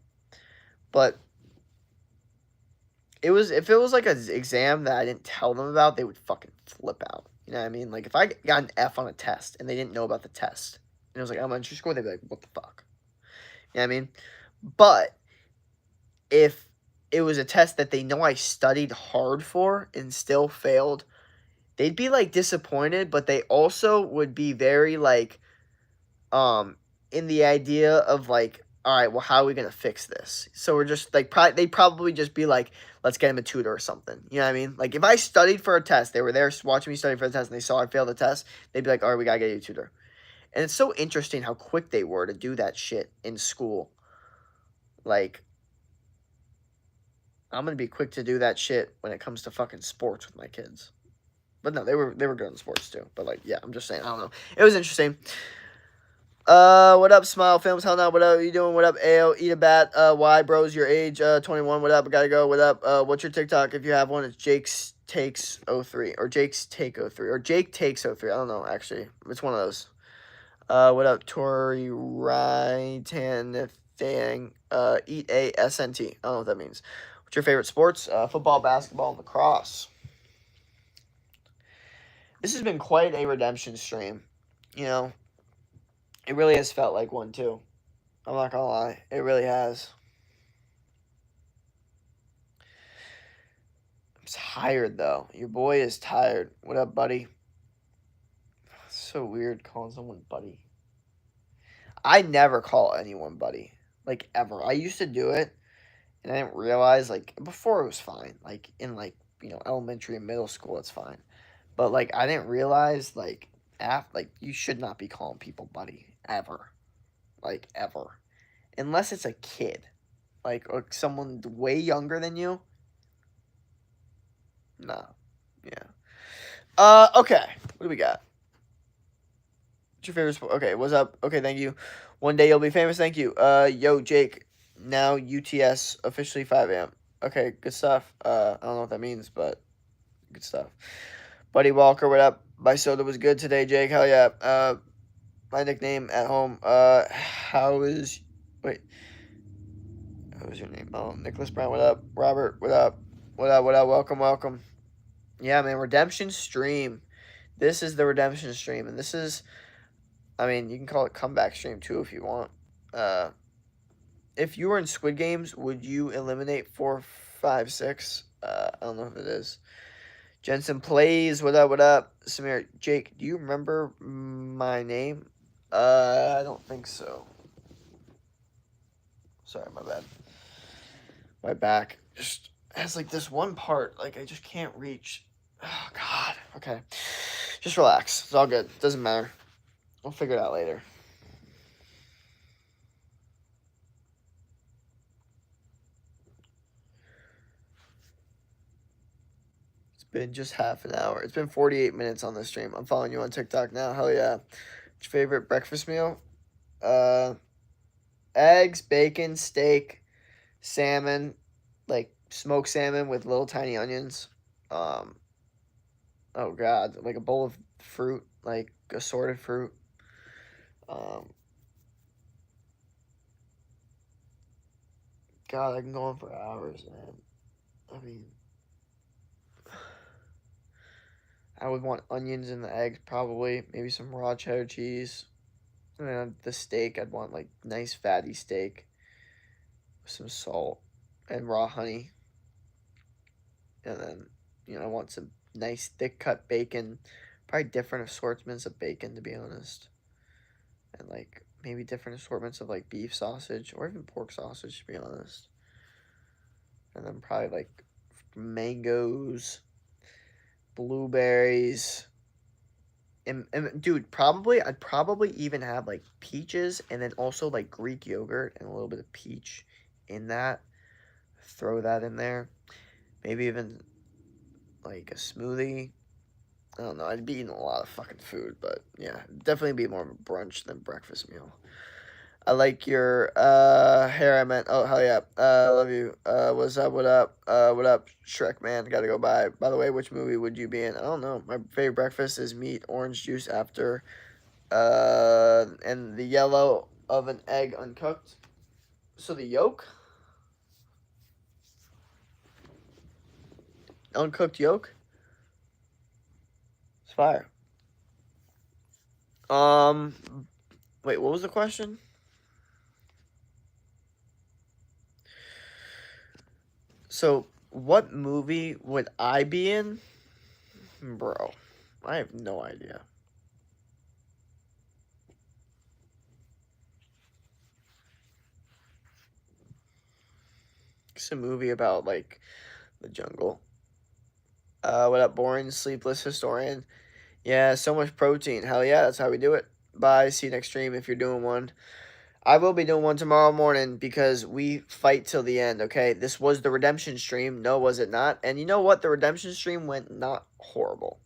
But if it was like an exam that I didn't tell them about, they would fucking flip out. You know what I mean? Like if I got an F on a test and they didn't know about the test, and it was like elementary school, they'd be like, "What the fuck?" You know what I mean? But if it was a test that they know I studied hard for and still failed, they'd be like disappointed, but they also would be very like in the idea of like, all right, well, how are we gonna fix this? So we're just like, they probably just be like, let's get him a tutor or something. You know what I mean? Like if I studied for a test, they were there watching me study for the test, and they saw I failed the test, they'd be like, all right, we gotta get you a tutor. And it's so interesting how quick they were to do that shit in school. Like, I'm gonna be quick to do that shit when it comes to fucking sports with my kids. But no, they were good in sports too. But like, yeah, I'm just saying, I don't know. It was interesting. What up, Smile Films? Hell no, what up? You doing? What up, AO? Eat a bat. Why, bros? Your age, 21. What up? I gotta go. What up? What's your TikTok? If you have one, it's Jake's Takes 03 or Jake's Take 03 or Jake Takes 03. I don't know, actually. It's one of those. What up, Tori Rytan Thang? Eat a SNT. I don't know what that means. What's your favorite sports? Football, basketball, and lacrosse. This has been quite a redemption stream. You know, it really has felt like one too. I'm not gonna lie, it really has. I'm tired though. Your boy is tired. What up, buddy? It's so weird calling someone buddy. I never call anyone buddy, like ever. I used to do it, and I didn't realize like before it was fine. Like in like elementary and middle school, it's fine. But like I didn't realize like you should not be calling people buddy ever, like ever, unless it's a kid, like or someone way younger than you. No, yeah. Okay. What do we got? What's your favorite sport? Okay, what's up? Okay, thank you. One day you'll be famous. Thank you. Yo, Jake. Now UTS officially 5 a.m. Okay, good stuff. I don't know what that means, but good stuff. Buddy Walker, what up? My soda was good today, Jake. Hell yeah. My nickname at home. How is? Wait. What was your name? Oh, Nicholas Brown. What up? Robert. What up? What up? What up? Welcome, welcome. Yeah, man. Redemption stream. This is the redemption stream, and this is. I mean, you can call it comeback stream too if you want. Uh, if you were in Squid Games, would you eliminate 4, 5, 6? I don't know if it is. Jensen plays. What up? What up? Samir, Jake, do you remember my name? I don't think so. Sorry, my bad. My back just has like this one part, like I just can't reach. Oh God. Okay, just relax. It's all good. Doesn't matter. We'll figure it out later. It's been just half an hour. It's been 48 minutes on the stream. I'm following you on TikTok now. Hell yeah. What's your favorite breakfast meal? Uh, Eggs, bacon, steak, salmon, like smoked salmon with little tiny onions. Um, oh God, like a bowl of fruit, like assorted fruit. Um, God, I can go on for hours, man. I mean, I would want onions in the eggs, probably. Maybe some raw cheddar cheese. And then the steak, I'd want like nice fatty steak with some salt and raw honey. And then, I want some nice thick cut bacon. Probably different assortments of bacon, to be honest. And like maybe different assortments of like beef sausage or even pork sausage, to be honest. And then probably like mangoes, blueberries, and dude, I'd probably even have like peaches and then also like Greek yogurt and a little bit of peach in that. Throw that in there. Maybe even like a smoothie. I don't know. I'd be eating a lot of fucking food, but yeah, definitely be more of a brunch than breakfast meal. I like your hair. I meant. Oh hell yeah. Love you. What's up? What up? What up? Shrek man. Gotta go by. By the way, which movie would you be in? I don't know. My favorite breakfast is meat, orange juice after, and the yellow of an egg uncooked. So the yolk. Uncooked yolk? It's fire. Wait, what was the question? So, what movie would I be in? Bro, I have no idea. It's a movie about, like, the jungle. What up, boring, sleepless historian? Yeah, so much protein. Hell yeah, that's how we do it. Bye. See you next stream if you're doing one. I will be doing one tomorrow morning because we fight till the end, okay? This was the redemption stream. No, was it not? And you know what? The redemption stream went not horrible.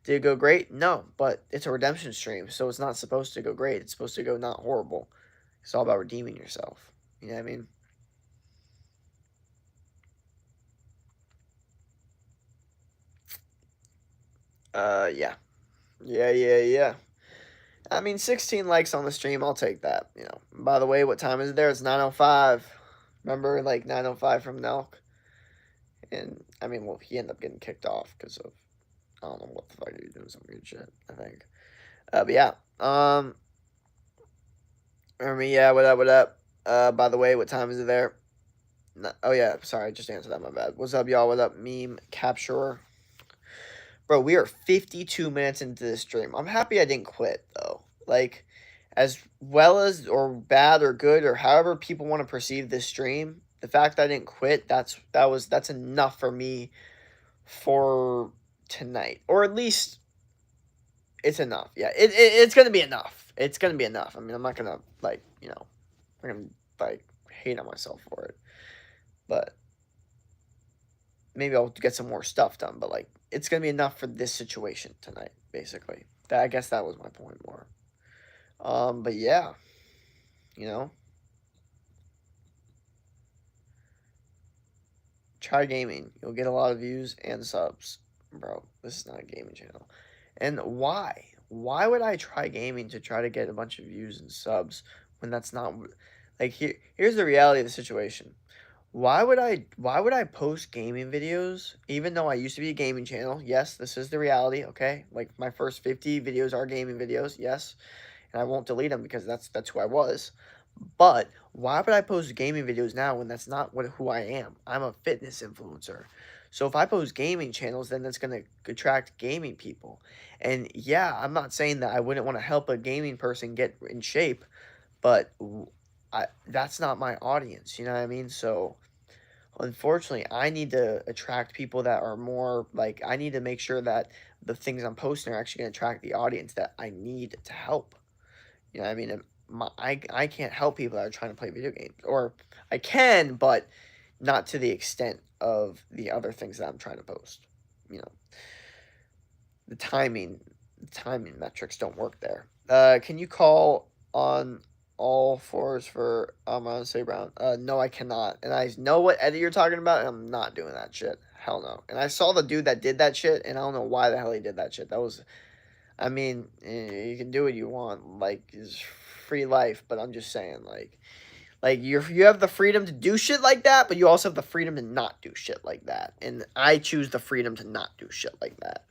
Did it go great? No, but it's a redemption stream, so it's not supposed to go great. It's supposed to go not horrible. It's all about redeeming yourself. You know what I mean? Yeah. Yeah. I mean, 16 likes on the stream, I'll take that, you know. By the way, what time is it there? It's 9:05. Remember, like, 9:05 from Nelk? And, I mean, well, he ended up getting kicked off because of, I don't know what the fuck he was doing, some weird shit, I think. But yeah, yeah, what up? By the way, what time is it there? No, oh yeah, sorry, I just answered that, my bad. What's up, y'all? What up, meme capturer? Bro, we are 52 minutes into this stream. I'm happy I didn't quit, though. Like, as well as, or bad or good, or however people want to perceive this stream, the fact that I didn't quit, that's enough for me for tonight. Or at least, it's enough. Yeah, it's gonna be enough. It's gonna be enough. I mean, I'm not gonna, like, you know, I'm gonna, like, hate on myself for it. But maybe I'll get some more stuff done, but like it's gonna be enough for this situation tonight, basically. I guess that was my point more. But yeah, you know, try gaming. You'll get a lot of views and subs, bro. This is not a gaming channel. And why? Why would I try gaming to try to get a bunch of views and subs when that's not like here's the reality of the situation. Why would I post gaming videos even though I used to be a gaming channel? Yes, this is the reality, okay? Like my first 50 videos are gaming videos, yes. And I won't delete them because that's who I was. But why would I post gaming videos now when that's not who I am? I'm a fitness influencer. So if I post gaming channels, then that's going to attract gaming people. And yeah, I'm not saying that I wouldn't want to help a gaming person get in shape, but that's not my audience, you know what I mean? So unfortunately, I need to attract people that are more like I need to make sure that the things I'm posting are actually going to attract the audience that I need to help. You know what I mean? I can't help people that are trying to play video games. Or I can, but not to the extent of the other things that I'm trying to post. You know, the timing metrics don't work there. Can you call on all fours for Amon St. Brown? No, I cannot. And I know what edit you're talking about, and I'm not doing that shit. Hell no. And I saw the dude that did that shit, and I don't know why the hell he did that shit. That was, I mean, you can do what you want. Like, it's free life, but I'm just saying, like you have the freedom to do shit like that, but you also have the freedom to not do shit like that. And I choose the freedom to not do shit like that.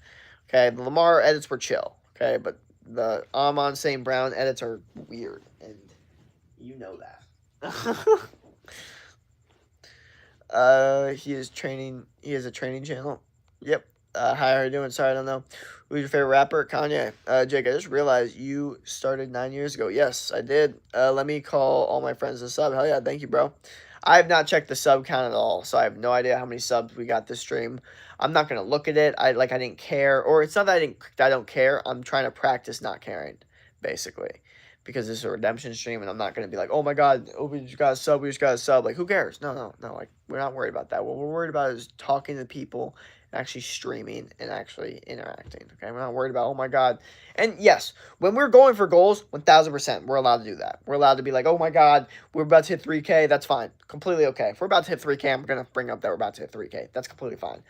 Okay, the Lamar edits were chill. Okay, but the Amon St. Brown edits are weird, and you know that. He is training. He has a training channel. Yep. Hi, how are you doing? Sorry, I don't know. Who's your favorite rapper? Kanye. Jake, I just realized you started 9 years ago. Yes, I did. Let me call all my friends to sub. Hell yeah, thank you, bro. I have not checked the sub count at all, so I have no idea how many subs we got this stream. I'm not gonna look at it. I didn't care, or it's not that I don't care. I'm trying to practice not caring, basically, because this is a redemption stream, and I'm not gonna be like, oh my god, oh, we just got a sub, we just got a sub. Like, who cares? No. Like, we're not worried about that. What we're worried about is talking to people, actually streaming, and actually interacting. Okay, we're not worried about, oh my god. And yes, when we're going for goals, 1000%, we're allowed to do that. We're allowed to be like, oh my god, we're about to hit 3K. That's fine, completely okay. If we're about to hit 3K, I'm gonna bring up that we're about to hit 3K. That's completely fine.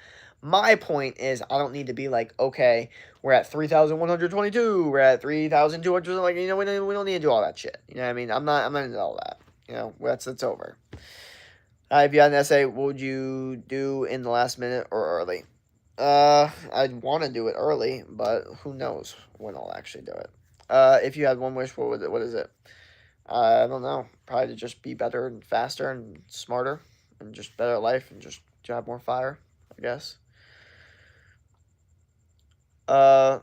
My point is, I don't need to be like, okay, we're at 3,122, we're at 3,200, like, you know, we don't need to do all that shit. You know what I mean? I'm not into all that. You know, that's over. If you had an essay, what would you do in the last minute or early? I'd want to do it early, but who knows when I'll actually do it. If you had one wish, what is it? I don't know. Probably to just be better and faster and smarter and just better at life and just to have more fire, I guess. Uh,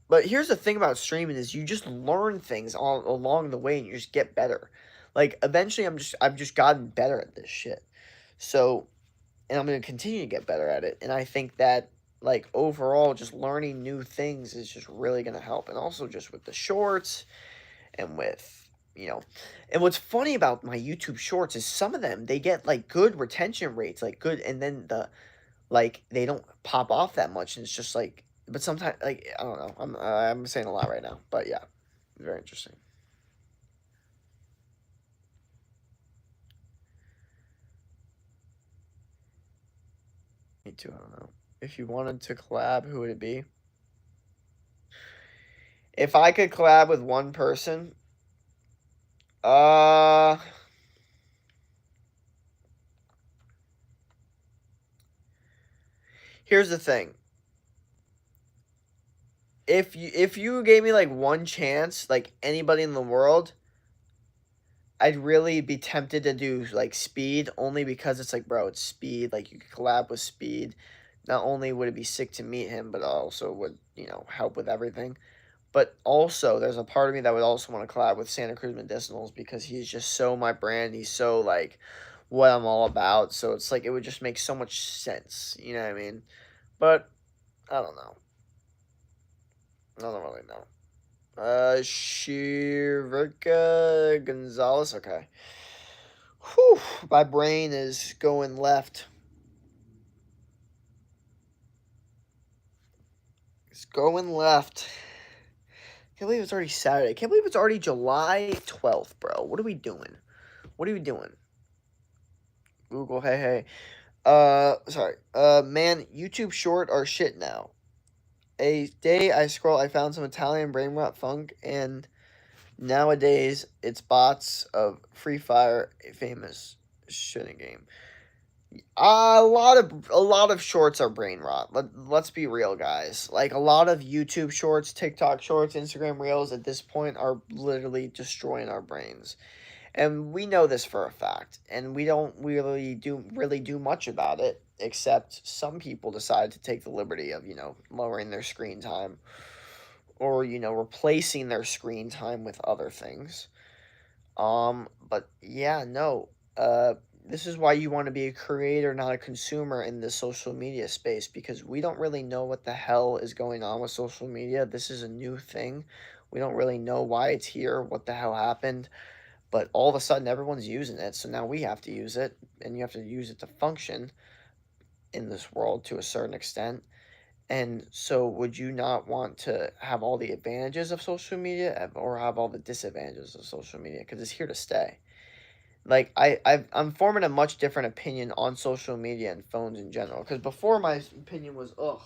but here's the thing about streaming is you just learn things all along the way and you just get better. Like eventually I've just gotten better at this shit. So, and I'm going to continue to get better at it. And I think that like overall just learning new things is just really going to help. And also just with the shorts and with, you know, and what's funny about my YouTube shorts is some of them they get like good retention rates, like good, and then like they don't pop off that much, and it's just like, but sometimes like I don't know, I'm saying a lot right now, but yeah, very interesting. Me too. I don't know. If you wanted to collab, who would it be? If I could collab with one person, uh, here's the thing. If you gave me like one chance, like anybody in the world, I'd really be tempted to do like Speed only because it's like, bro, it's Speed. Like you could collab with Speed. Not only would it be sick to meet him, but also would, help with everything. But also, there's a part of me that would also want to collab with Santa Cruz Medicinals because he's just so my brand. He's so like what I'm all about. So it's like it would just make so much sense. You know what I mean? But I don't know. I don't really know. Shirka Gonzalez. Okay. Whew, my brain is going left. It's going left. Can't believe it's already Saturday. Can't believe it's already July 12th, bro. What are we doing? What are we doing? Google, hey, hey. Sorry. Man, YouTube short are shit now. A day I scroll, I found some Italian brain rot funk, and nowadays it's bots of Free Fire, a famous shitting game. A lot of shorts are brain rot. Let's be real, guys. Like a lot of YouTube shorts, TikTok shorts, Instagram reels at this point are literally destroying our brains. And we know this for a fact. And we don't really do much about it except some people decide to take the liberty of, lowering their screen time or, replacing their screen time with other things. But yeah, no. This is why you want to be a creator, not a consumer in the social media space, because we don't really know what the hell is going on with social media. This is a new thing. We don't really know why it's here, what the hell happened, but all of a sudden everyone's using it, so now we have to use it, and you have to use it to function in this world to a certain extent. And so, would you not want to have all the advantages of social media or have all the disadvantages of social media? Because it's here to stay. Like I'm forming a much different opinion on social media and phones in general. Because before my opinion was, ugh,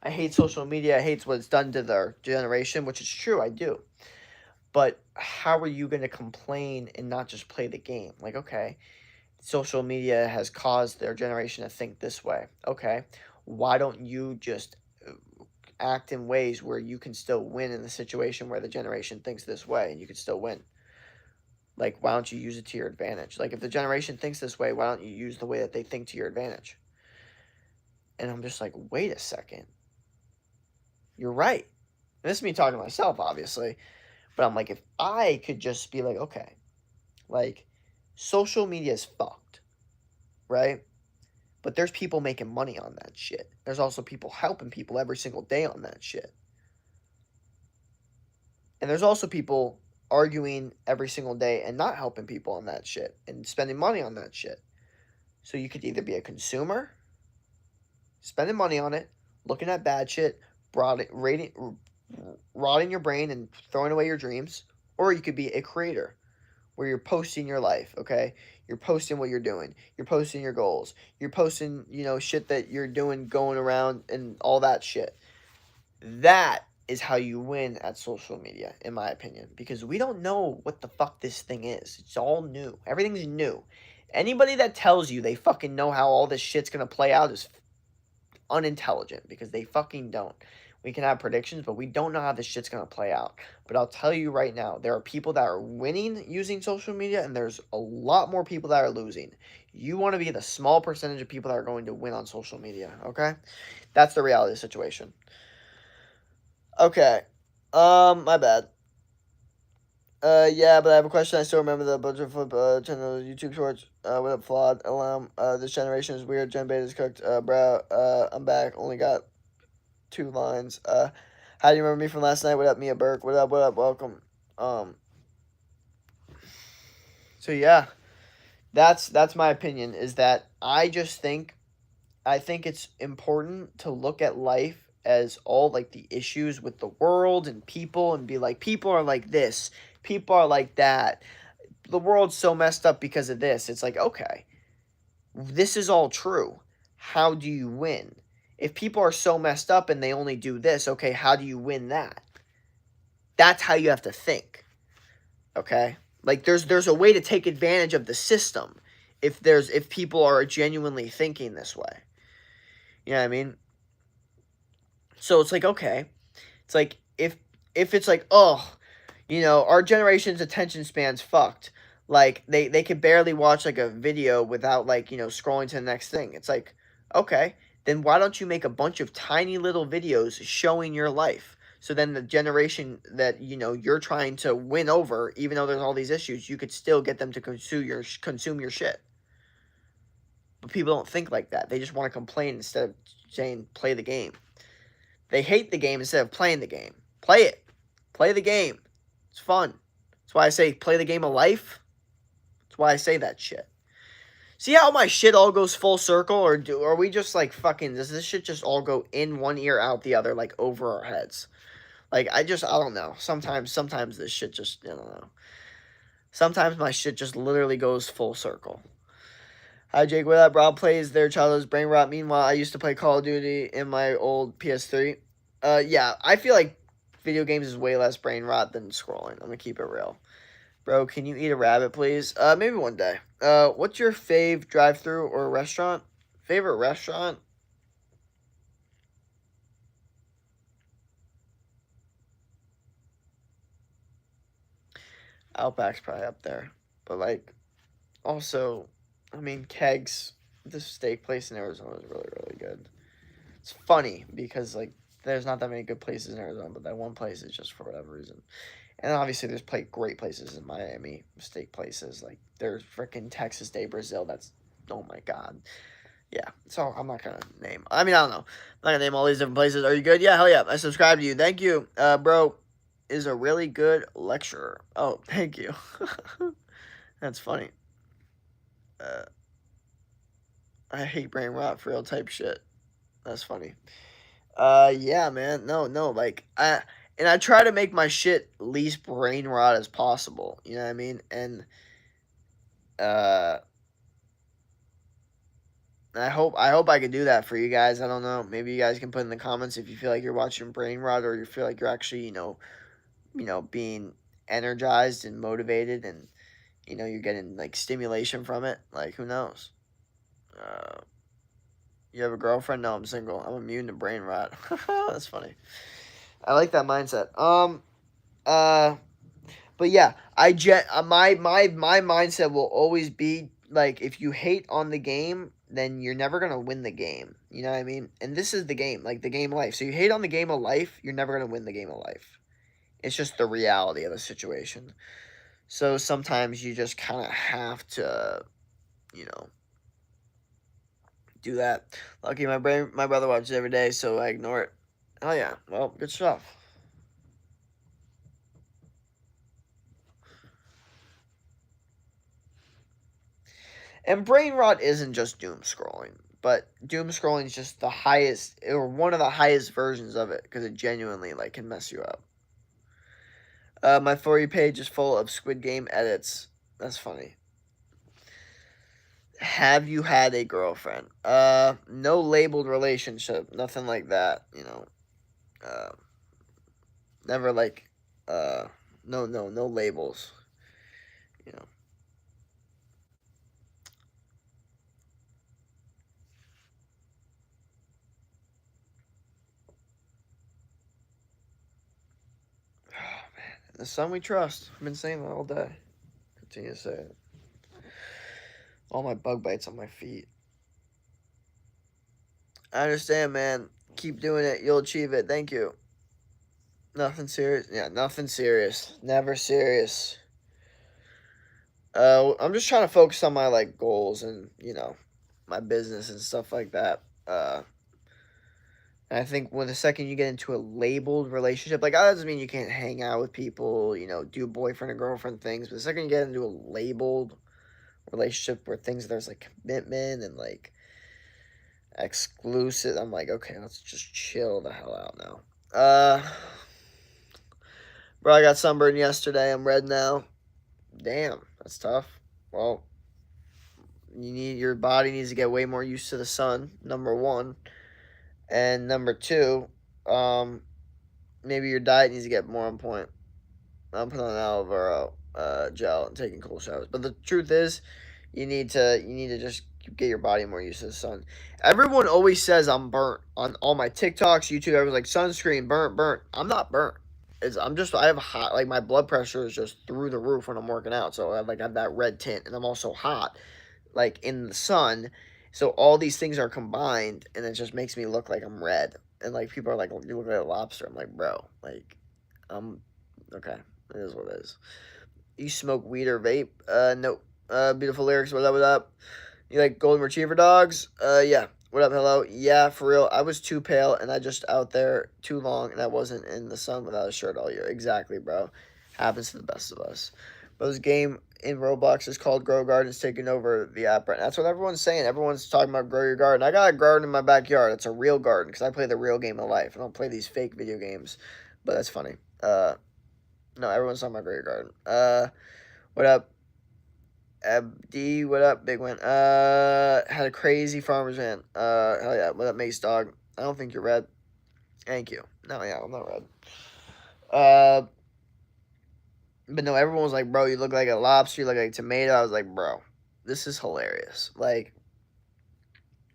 I hate social media. I hate what it's done to their generation, which is true. I do. But how are you going to complain and not just play the game? Like, okay, social media has caused their generation to think this way. Okay, why don't you just act in ways where you can still win in the situation where the generation thinks this way and you can still win? Like, why don't you use it to your advantage? Like, if the generation thinks this way, why don't you use the way that they think to your advantage? And I'm just like, wait a second. You're right. And this is me talking to myself, obviously. But I'm like, if I could just be like, okay, like, social media is fucked, right? But there's people making money on that shit. There's also people helping people every single day on that shit. And there's also people arguing every single day and not helping people on that shit and spending money on that shit. So you could either be a consumer, spending money on it, looking at bad shit, rotting your brain and throwing away your dreams, or you could be a creator where you're posting your life, okay? You're posting what you're doing. You're posting your goals. You're posting, shit that you're doing going around and all that shit. That is how you win at social media, in my opinion, because we don't know what the fuck this thing is. It's all new. Everything's new. Anybody that tells you they fucking know how all this shit's gonna play out is unintelligent because they fucking don't. We can have predictions, but we don't know how this shit's gonna play out. But I'll tell you right now, there are people that are winning using social media, and there's a lot more people that are losing. You want to be the small percentage of people that are going to win on social media, okay? That's the reality of the situation. Okay. My bad. Yeah, but I have a question. I still remember the Butcher Flip channel YouTube shorts. What up, Flawed? This generation is weird. Gen Beta's cooked. Bro, I'm back. Only got 2 lines. How do you remember me from last night? What up, Mia Burke? What up, what up? Welcome. So yeah, that's my opinion, is that I think it's important to look at life as all like the issues with the world and people, and be like, people are like this, people are like that. The world's so messed up because of this. It's like, okay, this is all true. How do you win? If people are so messed up and they only do this, okay, how do you win that? That's how you have to think. Okay? Like there's a way to take advantage of the system if people are genuinely thinking this way. You know what I mean? So it's like, okay. It's like if it's like, oh, our generation's attention span's fucked. Like they could barely watch like a video without like, scrolling to the next thing. It's like, okay, then why don't you make a bunch of tiny little videos showing your life? So then the generation that you're trying to win over, even though there's all these issues, you could still get them to consume your shit. But people don't think like that. They just want to complain instead of saying play the game. They hate the game instead of playing the game. Play it. Play the game. It's fun. That's why I say play the game of life. That's why I say that shit. See how my shit all goes full circle? Or are we just like fucking, does this shit just all go in one ear, out the other, like over our heads? Like, I don't know. Sometimes this shit just, I don't know. Sometimes my shit just literally goes full circle. Hi, Jake. What up? Rob plays their childhood's brain rot. Meanwhile, I used to play Call of Duty in my old PS3. Yeah, I feel like video games is way less brain rot than scrolling. I'm gonna keep it real. Bro, can you eat a rabbit, please? Maybe one day. What's your fave drive-thru or restaurant? Favorite restaurant? Outback's probably up there. But, like, also, I mean, Kegs, the steak place in Arizona is really, really good. It's funny because, like, there's not that many good places in Arizona, but that one place is just for whatever reason. And obviously, there's great places in Miami, steak places. Like, there's freaking Texas de Brazil. That's, oh my God. Yeah, so I'm not going to name. I mean, I don't know. I'm not going to name all these different places. Are you good? Yeah, hell yeah. I subscribe to you. Thank you. Bro is a really good lecturer. Oh, thank you. That's funny. I hate brain rot for real type shit. That's funny. Yeah, man. No, like, I try to make my shit least brain rot as possible. You know what I mean? And, I hope I can do that for you guys. I don't know. Maybe you guys can put in the comments if you feel like you're watching brain rot, or you feel like you're actually, being energized and motivated, and, you're getting, like, stimulation from it. Like, who knows? You have a girlfriend? No, I'm single. I'm immune to brain rot. That's funny. I like that mindset. But yeah, my mindset will always be like, if you hate on the game, then you're never gonna win the game. You know what I mean? And this is the game, like the game of life. So you hate on the game of life, you're never gonna win the game of life. It's just the reality of the situation. So sometimes you just kind of have to, do that. Lucky my brother watches every day, so I ignore it. Oh yeah, well, good stuff. And brain rot isn't just doom scrolling, but doom scrolling is just the highest, or one of the highest versions of it, because it genuinely like can mess you up. My For You page is full of Squid Game edits. That's funny. Have you had a girlfriend? No labeled relationship, nothing like that. Never like, no labels. You know. The sun we trust. I've been saying that all day. Continue to say it. All my bug bites on my feet. I understand, man. Keep doing it. You'll achieve it. Thank you. Nothing serious. Yeah, nothing serious. Never serious. I'm just trying to focus on my like goals and my business and stuff like that. And I think when the second you get into a labeled relationship, like that doesn't mean you can't hang out with people, do boyfriend and girlfriend things. But the second you get into a labeled relationship where there's like commitment and like exclusive, I'm like, okay, let's just chill the hell out now. Bro, I got sunburned yesterday. I'm red now. Damn, that's tough. Well, your body needs to get way more used to the sun. Number one, and number two, maybe your diet needs to get more on point. I'm putting on aloe vera gel and taking cold showers. But the truth is, you need to just get your body more used to the sun. Everyone always says I'm burnt on all my TikToks, YouTube. Everyone's like sunscreen, burnt. I'm not burnt. I have hot, like my blood pressure is just through the roof when I'm working out. So I have that red tint, and I'm also hot, like in the sun. So all these things are combined, and it just makes me look like I'm red. And like people are like, "You look like a lobster." I'm like, bro, like, okay. It is what it is. You smoke weed or vape? Nope. Beautiful lyrics. What up? What up? You like golden retriever dogs? Yeah. What up? Hello. Yeah, for real. I was too pale and I just out there too long and I wasn't in the sun without a shirt all year. Exactly, bro. Happens to the best of us. But this game in Roblox is called Grow Gardens taking over the app right now. That's what everyone's saying. Everyone's talking about grow your garden. I got a garden in my backyard. It's a real garden because I play the real game of life. I don't play these fake video games. But that's funny. No, everyone's talking about grow your garden. What up? Abdi, what up, big win? Had a crazy farmer's van. Hell yeah, what up, Mace Dog? I don't think you're red. Thank you. No, yeah, I'm not red. But no, everyone was like, bro, you look like a lobster, you look like a tomato. I was like, bro, this is hilarious. Like,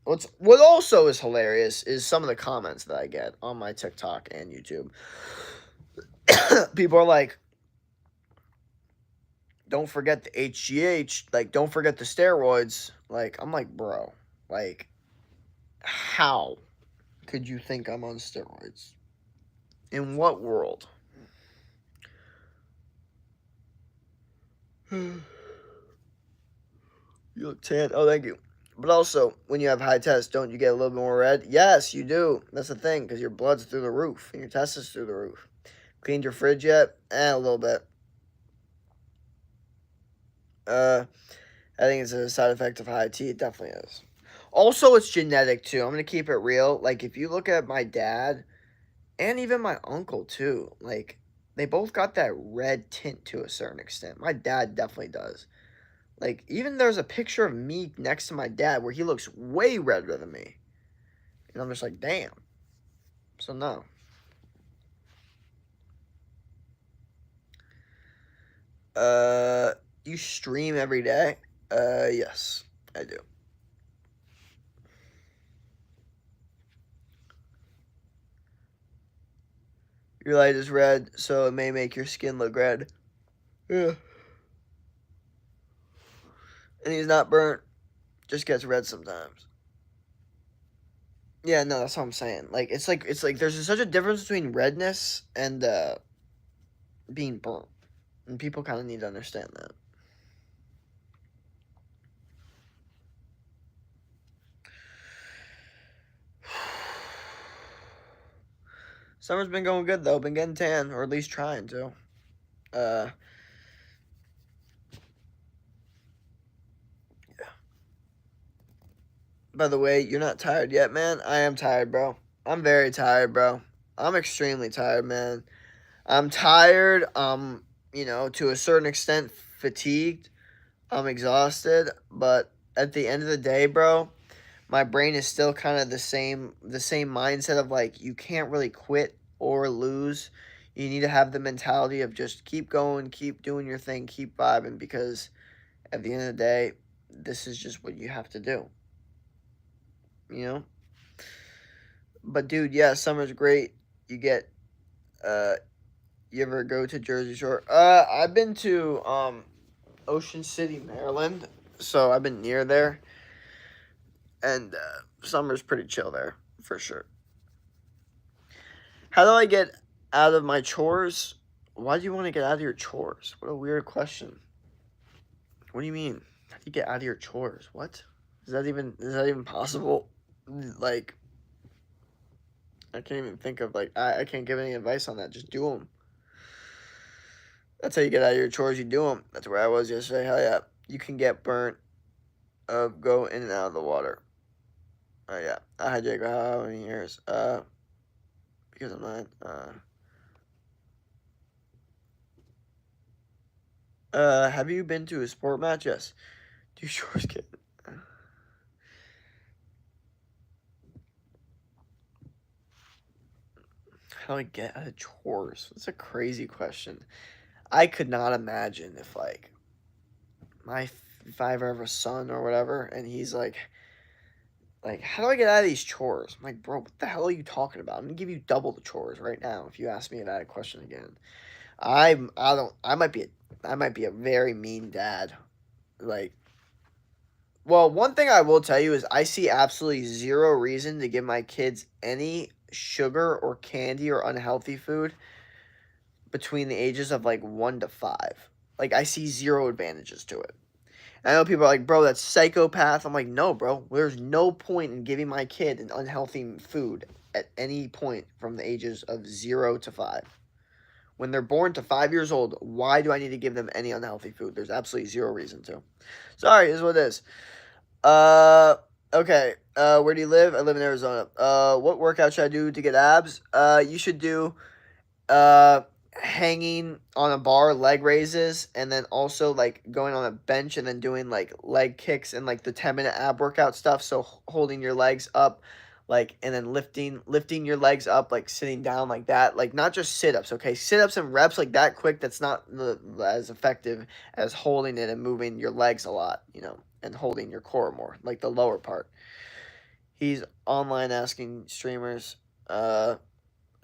what also is hilarious is some of the comments that I get on my TikTok and YouTube. People are like, don't forget the HGH, like, don't forget the steroids. Like, I'm like, bro, like, how could you think I'm on steroids? In what world? You look tan. Oh, thank you. But also, when you have high tests, don't you get a little bit more red? Yes, you do. That's the thing, because your blood's through the roof, and your test is through the roof. Cleaned your fridge yet? A little bit. I think it's a side effect of high T. It definitely is. Also, it's genetic, too. I'm going to keep it real. Like, if you look at my dad, and even my uncle, too, like, they both got that red tint to a certain extent. My dad definitely does. Like, even there's a picture of me next to my dad where he looks way redder than me. And I'm just like, damn. So, no. You stream every day? Yes, I do. Your light is red, so it may make your skin look red. Yeah. And he's not burnt, just gets red sometimes. Yeah, no, that's what I'm saying. Like it's like there's such a difference between redness and being burnt. And people kind of need to understand that. Summer's been going good though. Been getting tan, or at least trying to. Yeah. By the way, you're not tired yet, man. I am tired, bro. I'm very tired, bro. I'm extremely tired, man. I'm tired. To a certain extent, fatigued. I'm exhausted, but at the end of the day, bro, my brain is still kind of the same mindset of like you can't really quit or lose. You need to have the mentality of just keep going, keep doing your thing, keep vibing because at the end of the day, this is just what you have to do. You know? But dude, yeah, summer's great. You get You ever go to Jersey Shore? I've been to Ocean City, Maryland. So I've been near there, and summer's pretty chill there for sure. How do I get out of my chores? Why do you want to get out of your chores? What a weird question. What do you mean? How do you get out of your chores? What? Is that even possible? Like, I can't even think of I can't give any advice on that. Just do them. That's how you get out of your chores. You do them. That's where I was yesterday. Hell yeah. You can get burnt of go in and out of the water. Oh yeah. I had Jake how many years? Because I'm not have you been to a sport match? Yes. Do chores get how do I get out of chores? That's a crazy question. I could not imagine if if I ever have a son or whatever, and he's like, how do I get out of these chores? I'm like, bro, what the hell are you talking about? I'm gonna give you double the chores right now if you ask me that question again. I don't I might be a very mean dad. Like, well, one thing I will tell you is I see absolutely zero reason to give my kids any sugar or candy or unhealthy food between the ages of like 1 to 5. Like, I see zero advantages to it. I know people are like, bro, that's psychopath. I'm like, no, bro. There's no point in giving my kid an unhealthy food at any point from the ages of 0 to 5. When they're born to 5 years old, why do I need to give them any unhealthy food? There's absolutely zero reason to. Sorry, this is what it is. Okay. Where do you live? I live in Arizona. What workout should I do to get abs? You should do uh hanging on a bar, leg raises, and then also like going on a bench and then doing like leg kicks and like the 10-minute ab workout stuff. So holding your legs up, like, and then lifting your legs up, like sitting down like that, like not just sit-ups. Okay, sit-ups and reps like that quick, that's not as effective as holding it and moving your legs a lot, and holding your core more, like the lower part. He's online asking streamers.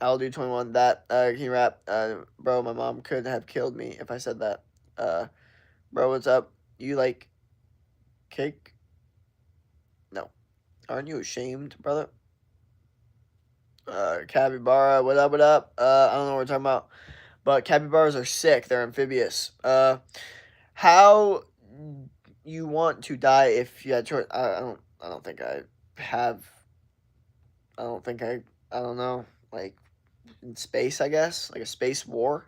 I'll do 21. That can you rap? Bro, my mom could have killed me if I said that. Uh, bro, what's up? You like cake? No. Aren't you ashamed, brother? Capybara, what up? What up? I don't know what we're talking about, but capybaras are sick. They're amphibious. How you want to die if you had choice? I don't. I don't think I have. I don't think I don't know. Like in space, I guess, like a space war.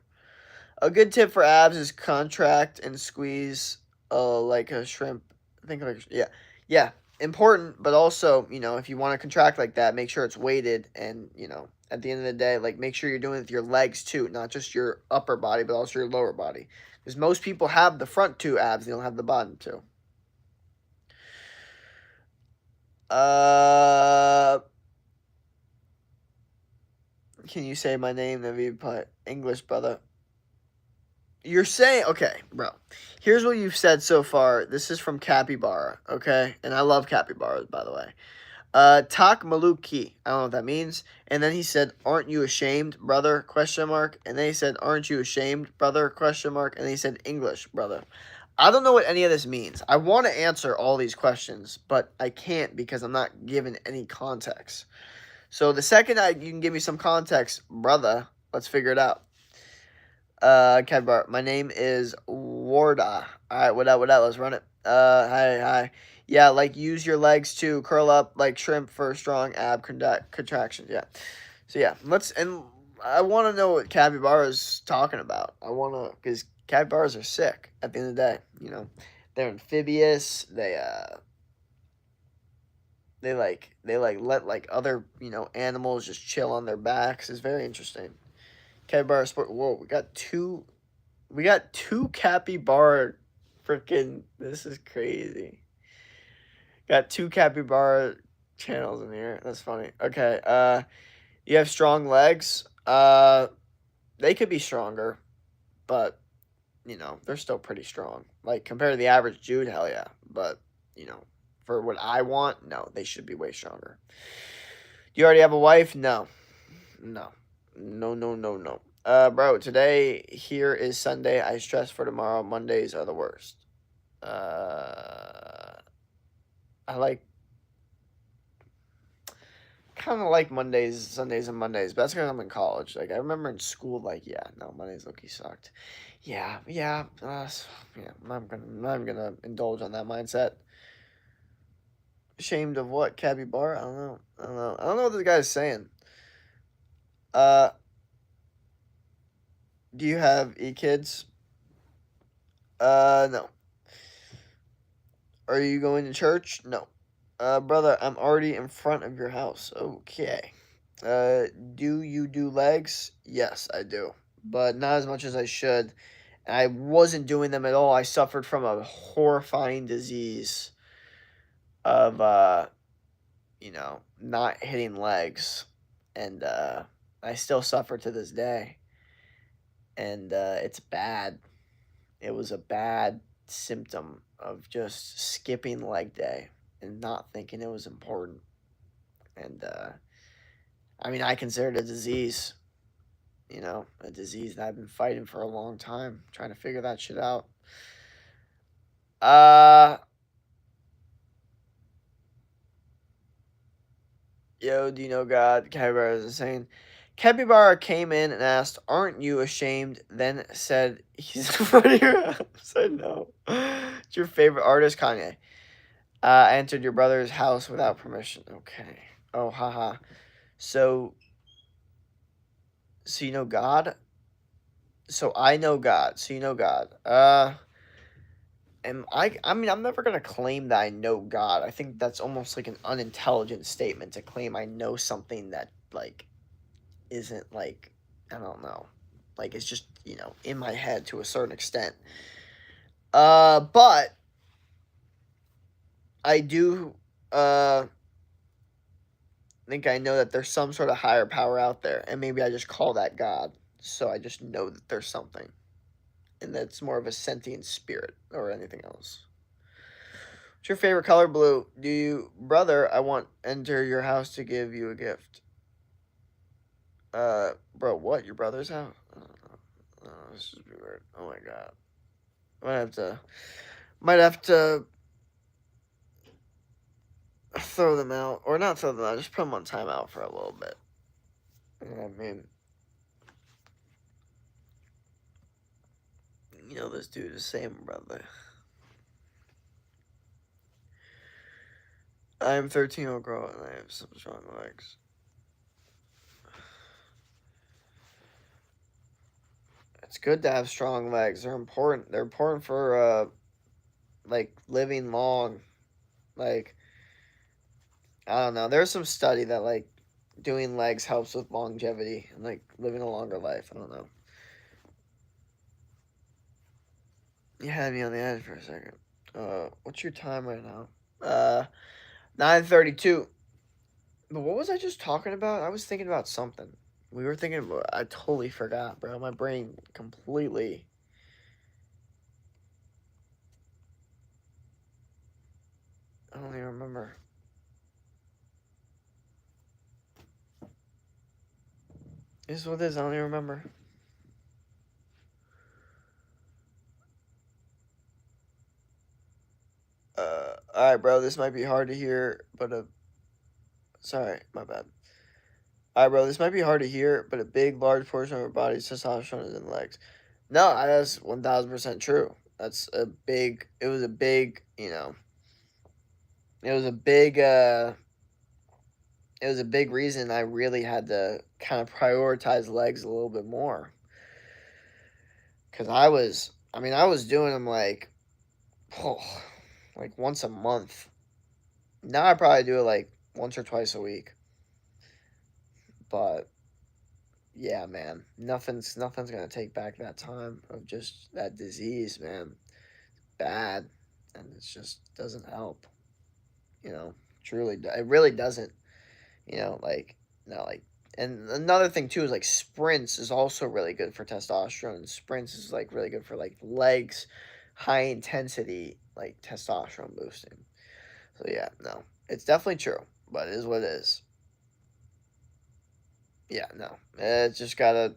A good tip for abs is contract and squeeze, like a shrimp. Think of yeah, yeah, important. But also, if you want to contract like that, make sure it's weighted, and at the end of the day, like make sure you're doing it with your legs too, not just your upper body, but also your lower body. Because most people have the front two abs, they don't have the bottom two. Uh, can you say my name? Then we put English, brother. You're saying, okay, bro. Here's what you've said so far. This is from Capybara, okay? And I love capybaras, by the way. Tak Maluki. I don't know what that means. And then he said, "Aren't you ashamed, brother?" Question mark. And then he said, "Aren't you ashamed, brother?" Question mark. And then he said, "English, brother." I don't know what any of this means. I want to answer all these questions, but I can't because I'm not given any context. So the second you can give me some context, brother, let's figure it out. Capybara. My name is Warda. Alright, what up, let's run it. Hi. Yeah, like use your legs to curl up like shrimp for strong ab contractions. Yeah. So yeah, and I want to know what capybara is talking about. I want to, because capybaras are sick at the end of the day, They're amphibious. They let like other, animals just chill on their backs. It's very interesting. Capybara sport. Whoa, we got two capybara freaking. This is crazy. Got two capybara channels in here. That's funny. Okay. You have strong legs. They could be stronger, but they're still pretty strong. Like compared to the average dude, hell yeah. But for what I want, no, they should be way stronger. Do you already have a wife? No. No. No. Bro, today here is Sunday. I stress for tomorrow. Mondays are the worst. Uh, I like kind of like Mondays, Sundays, and Mondays. But that's because I'm in college. Like I remember in school, like yeah, no, Mondays low-key sucked. Yeah. I'm not even gonna indulge on that mindset. Ashamed of what? Cabby bar? I don't know what this guy's saying. Uh, do you have kids? No. Are you going to church? No. Brother, I'm already in front of your house. Okay. Uh, do you do legs? Yes, I do, but not as much as I should. I wasn't doing them at all. I suffered from a horrifying disease of not hitting legs, and I still suffer to this day, and it's bad. It was a bad symptom of just skipping leg day and not thinking it was important. And I mean, I consider it a disease, a disease that I've been fighting for a long time, trying to figure that shit out. Uh, Yo, do you know God? Capybara is insane. Capybara came in and asked, "Aren't you ashamed?" Then said, "He's in front of your house." Said no. It's your favorite artist, Kanye. Entered your brother's house without permission. Okay. Oh, haha. So, so you know God. So I know God. So you know God. And I mean, I'm never gonna claim that I know God. I think that's almost like an unintelligent statement to claim I know something that like isn't like I don't know, like it's just in my head to a certain extent. But I do think I know that there's some sort of higher power out there, and maybe I just call that God. So I just know that there's something, and that's more of a sentient spirit or anything else. What's your favorite color? Blue. Do you, brother? I want enter your house to give you a gift. Bro, what? Your brother's house? This is weird. Oh my god. I might have to throw them out, or not throw them out. Just put them on timeout for a little bit. You know what I mean? This dude is saying, brother. I am 13-year-old girl and I have some strong legs. It's good to have strong legs. They're important. They're important for like living long. Like I don't know. There's some study that like doing legs helps with longevity and like living a longer life. I don't know. You had me on the edge for a second. What's your time right now? 9:32. But what was I just talking about? I was thinking about something. We were thinking about. I totally forgot, bro. My brain completely. I don't even remember. This is what it is. I don't even remember. All right, bro. This might be hard to hear, but sorry, my bad. All right, bro. This might be hard to hear, but a big, large portion of our body's testosterone is in the legs. No, that's 1,000% true. That's a big. It was a big. It was a big. It was a big reason I really had to kind of prioritize legs a little bit more. Cause I was doing them oh, like once a month. Now I probably do it like once or twice a week. But yeah, man, nothing's gonna take back that time of just that disease, man. Bad, and it just doesn't help. Truly, it really doesn't. Like no, like, and another thing too is like sprints is also really good for testosterone. Sprints is like really good for like legs, high intensity like testosterone boosting. So yeah, no, it's definitely true, but it is what it is. Yeah, no. It just gotta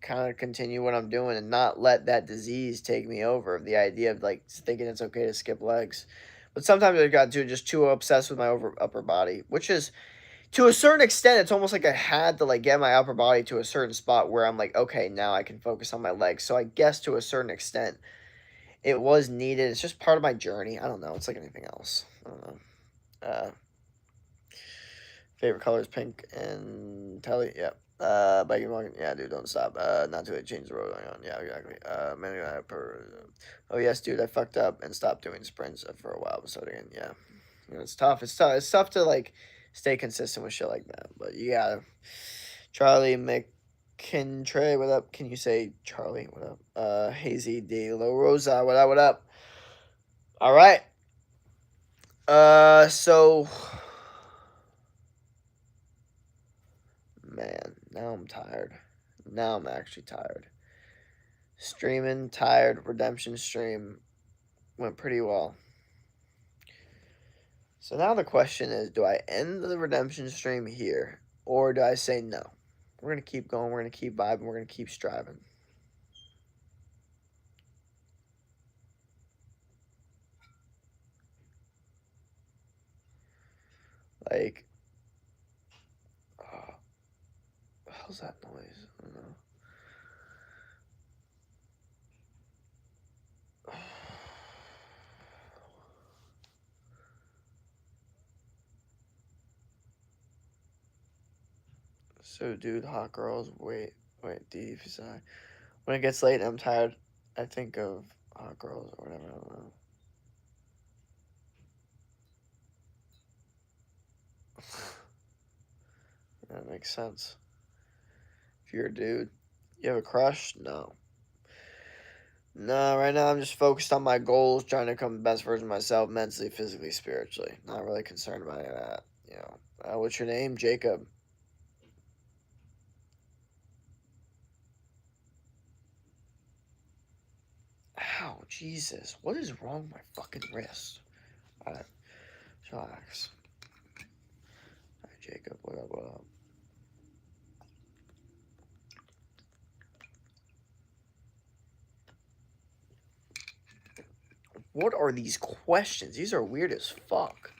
kind of continue what I'm doing and not let that disease take me over. The idea of like thinking it's okay to skip legs, but sometimes I got to just too obsessed with my upper body, which is to a certain extent. It's almost like I had to like get my upper body to a certain spot where I'm like, okay, now I can focus on my legs. So I guess to a certain extent, it was needed. It's just part of my journey. I don't know. It's like anything else. I don't know. Favorite color is pink and Telly. Yeah. Biking walking. Yeah, dude, don't stop. Not to change the road on. Yeah, exactly. Man, oh yes, dude, I fucked up and stopped doing sprints for a while. But started again. Yeah, you know, it's tough. It's tough. It's tough to like stay consistent with shit like that. But you gotta. Charlie McKintrey, what up? Can you say Charlie? What up? Hazy De La Rosa, what up? What up? All right. So man, now I'm tired. Now I'm actually tired. Streaming, tired, redemption stream went pretty well. So now the question is, do I end the redemption stream here? Or do I say no? We're going to keep going. We're going to keep vibing. We're going to keep striving. Like, what the hell's that noise? I don't know. So, dude, hot girls, wait, deep. When it gets late and I'm tired, I think of hot girls or whatever. I don't know. That makes sense. If you're a dude, you have a crush? No. No, right now I'm just focused on my goals, trying to become the best version of myself mentally, physically, spiritually. Not really concerned about any of that. You know. What's your name? Jacob. Ow, Jesus. What is wrong with my fucking wrist? Alright, relax. Alright, Jacob, what up, what up? What are these questions? These are weird as fuck.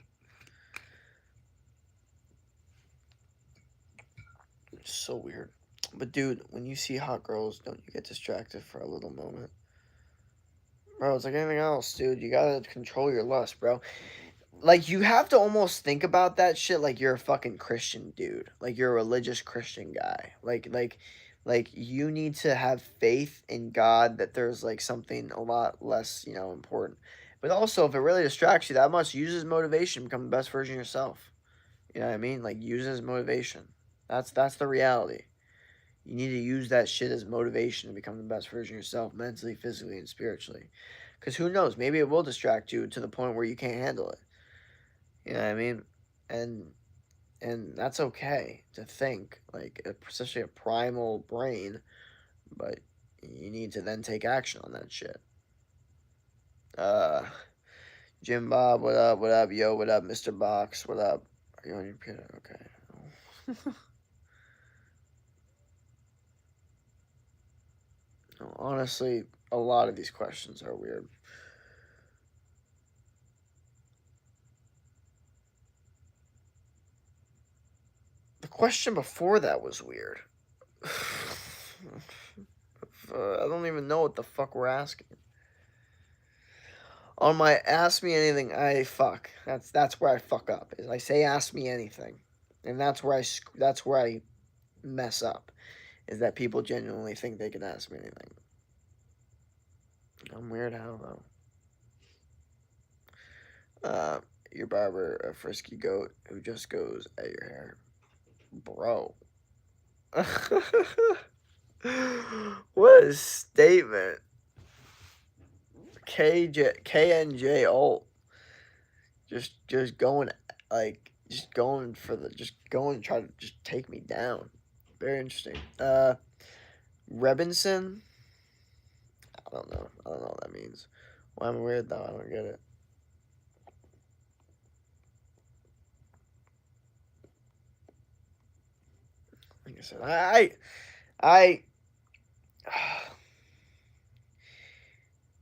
It's so weird. But dude, when you see hot girls, don't you get distracted for a little moment? Bro, it's like anything else, dude. You gotta control your lust, bro. Like, you have to almost think about that shit like you're a fucking Christian dude. Like you're a religious Christian guy. Like you need to have faith in God that there's like something a lot less, important. But also, if it really distracts you that much, use it as motivation to become the best version of yourself. You know what I mean? Like, use it as motivation. That's the reality. You need to use that shit as motivation to become the best version of yourself, mentally, physically, and spiritually. Because who knows? Maybe it will distract you to the point where you can't handle it. You know what I mean? And and that's okay to think like, especially a primal brain, but you need to then take action on that shit. Uh, Jim Bob, what up? What up, yo? What up, Mr. Box? What up? Are you on your computer? Okay. No, honestly, a lot of these questions are weird. The question before that was weird. I don't even know what the fuck we're asking. On my ask me anything, I fuck. That's where I fuck up. Is I say ask me anything, and that's where I mess up. Is that people genuinely think they can ask me anything? I'm weird how though. Your barber, a frisky goat who just goes at your hair, bro. What a statement. KNJ ult. Just going just going for the just going to try to just take me down. Very interesting. Rebinson. I don't know. I don't know what that means. Why am I weird though? I don't get it. I said, I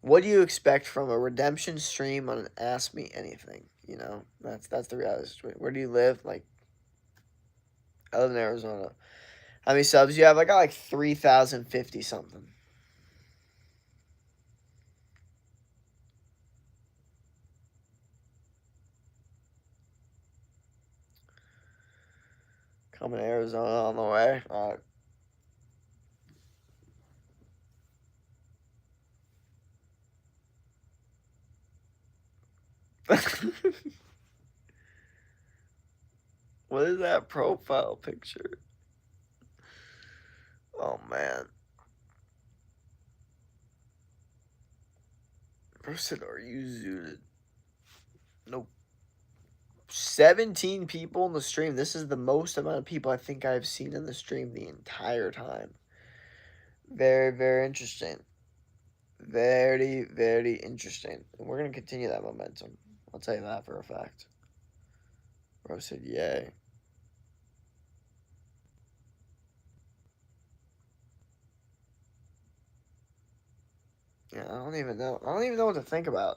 what do you expect from a redemption stream on an Ask Me Anything? You know, that's the reality. Where do you live? Like, I live in Arizona. How many subs you have? I got like 3,050 something. Coming to Arizona on the way. All right. What is that profile picture? Oh man. Person, are you zooted? Nope. 17 people in the stream. This is the most amount of people I think I've seen in the stream the entire time. Very, very interesting. Very, very interesting. And we're going to continue that momentum. I'll tell you that for a fact. Bro said, yay. Yeah, I don't even know. I don't even know what to think about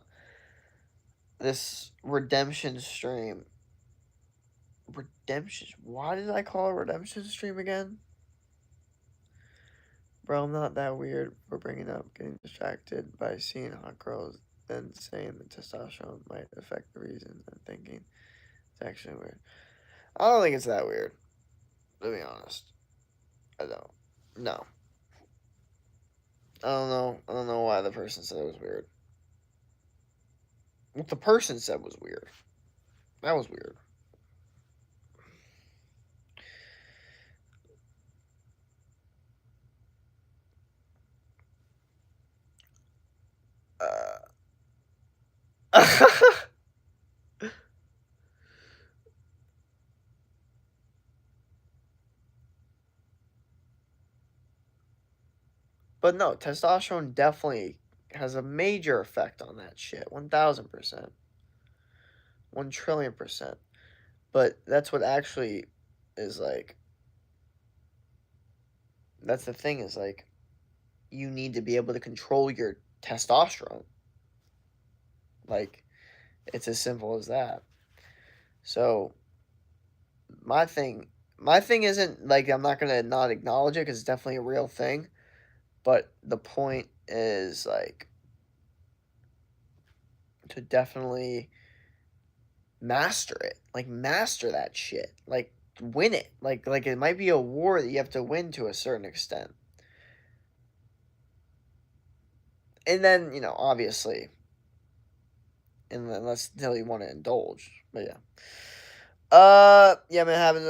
this redemption stream. Redemption. Why did I call it redemption stream again? Bro, I'm not that weird for bringing up getting distracted by seeing hot girls, then saying that testosterone might affect the reason and thinking it's actually weird. I don't think it's that weird, to be honest. I don't. No. I don't know. I don't know why the person said it was weird. What the person said was weird. That was weird. But no, testosterone definitely has a major effect on that shit. 1,000%. 1,000,000,000,000%. But that's what actually is like. That's the thing is like, you need to be able to control your testosterone. Like, it's as simple as that. So, my thing, my thing isn't like I'm not gonna not acknowledge it because it's definitely a real thing. But the point is like to definitely master it. Like master that shit. Like win it. Like it might be a war that you have to win to a certain extent. And then, obviously, and unless until you want to indulge. But yeah. Yeah, I've been having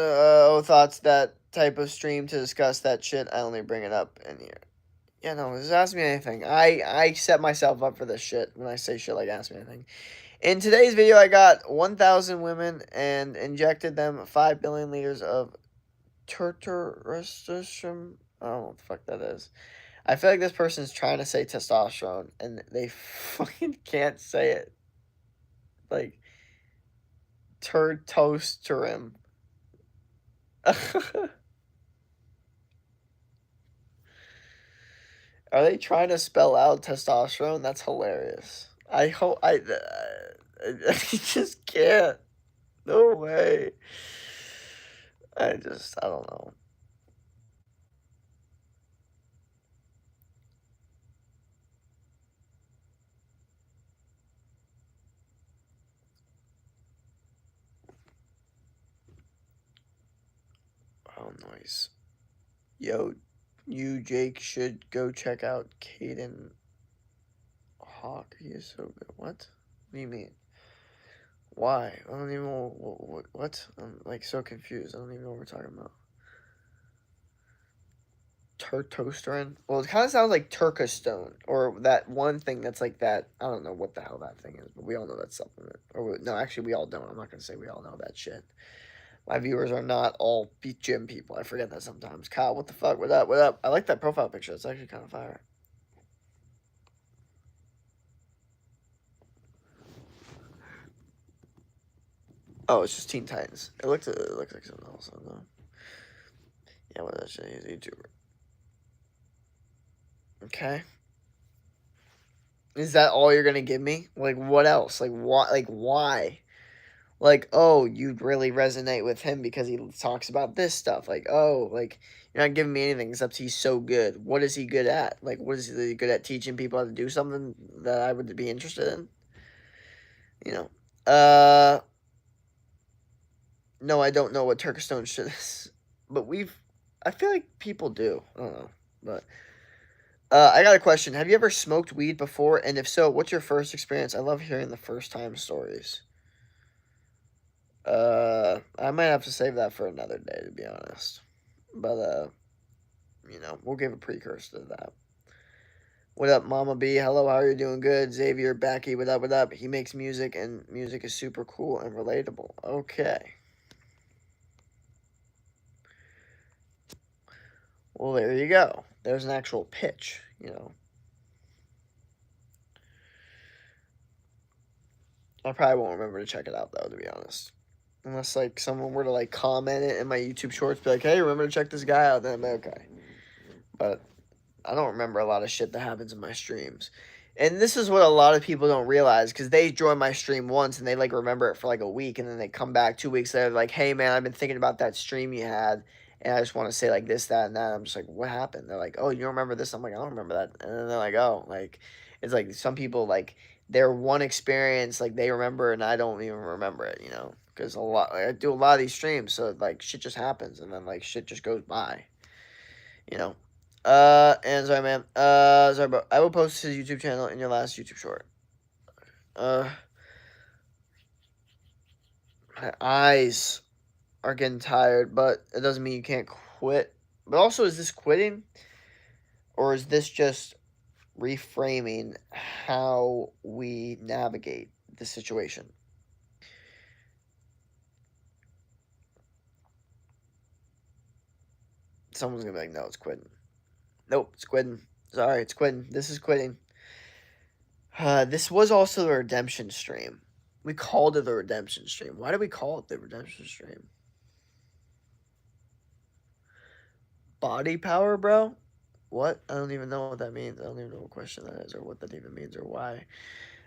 thoughts that type of stream to discuss that shit. I only bring it up in here. Yeah, no, just ask me anything. I set myself up for this shit when I say shit like ask me anything. In today's video, I got 1,000 women and injected them 5 billion liters of terteristrum. I don't know what the fuck that is. I feel like this person's trying to say testosterone and they fucking can't say it. Like, tertosterum. Are they trying to spell out testosterone? That's hilarious. I hope I just can't. No way. I don't know. Oh, nice. Yo, you, Jake, should go check out Caden Hawk. He is so good. What? What do you mean? Why? I don't even know what? I'm like so confused. I don't even know what we're talking about. Turtosterin? Well, it kind of sounds like Turkestone or that one thing that's like that. I don't know what the hell that thing is, but we all know that supplement. No, actually, we all don't. I'm not gonna say we all know that shit. My viewers are not all gym people. I forget that sometimes. Kyle, what the fuck? What up? What up? I like that profile picture. It's actually kind of fire. Oh, it's just Teen Titans. It looks like something else. I don't know. Yeah, what else should I use YouTuber? Okay. Is that all you're gonna give me? Like, what else? Like, what? Like, why? Like, oh, you'd really resonate with him because he talks about this stuff. Like, oh, like you're not giving me anything except he's so good. What is he good at? Like, what is he good at teaching people how to do something that I would be interested in? You know. No, I don't know what Turkestone shit is, but I feel like people do. I don't know, but I got a question. Have you ever smoked weed before? And if so, what's your first experience? I love hearing the first time stories. I might have to save that for another day, to be honest. But we'll give a precursor to that. What up, Mama B? Hello, how are you doing? Good. Xavier, Backy, what up, what up? He makes music, and music is super cool and relatable. Okay. Well, there you go. There's an actual pitch. I probably won't remember to check it out, though, to be honest. Unless, like, someone were to, like, comment it in my YouTube shorts, be like, hey, remember to check this guy out, then I'm like, okay. But I don't remember a lot of shit that happens in my streams. And this is what a lot of people don't realize because they join my stream once and they like remember it for like a week and then they come back 2 weeks later like, hey man, I've been thinking about that stream you had and I just want to say like this, that, and that. I'm just like, what happened? They're like, oh, you don't remember this? I'm like, I don't remember that. And then they're like, oh, like it's like some people like their one experience like they remember and I don't even remember it. Because I do a lot of these streams, so like shit just happens and then like shit just goes by. You know. And sorry, man. Sorry, bro. I will post his YouTube channel in your last YouTube short. Uh, my eyes are getting tired, but it doesn't mean you can't quit. But also, is this quitting? Or is this just reframing how we navigate the situation? Someone's gonna be like, no, it's quitting. Nope, it's quitting. Sorry, it's quitting. This is quitting. This was also the redemption stream. We called it the redemption stream. Why did we call it the redemption stream? Body power, bro? What? I don't even know what that means. I don't even know what question that is or what that even means or why.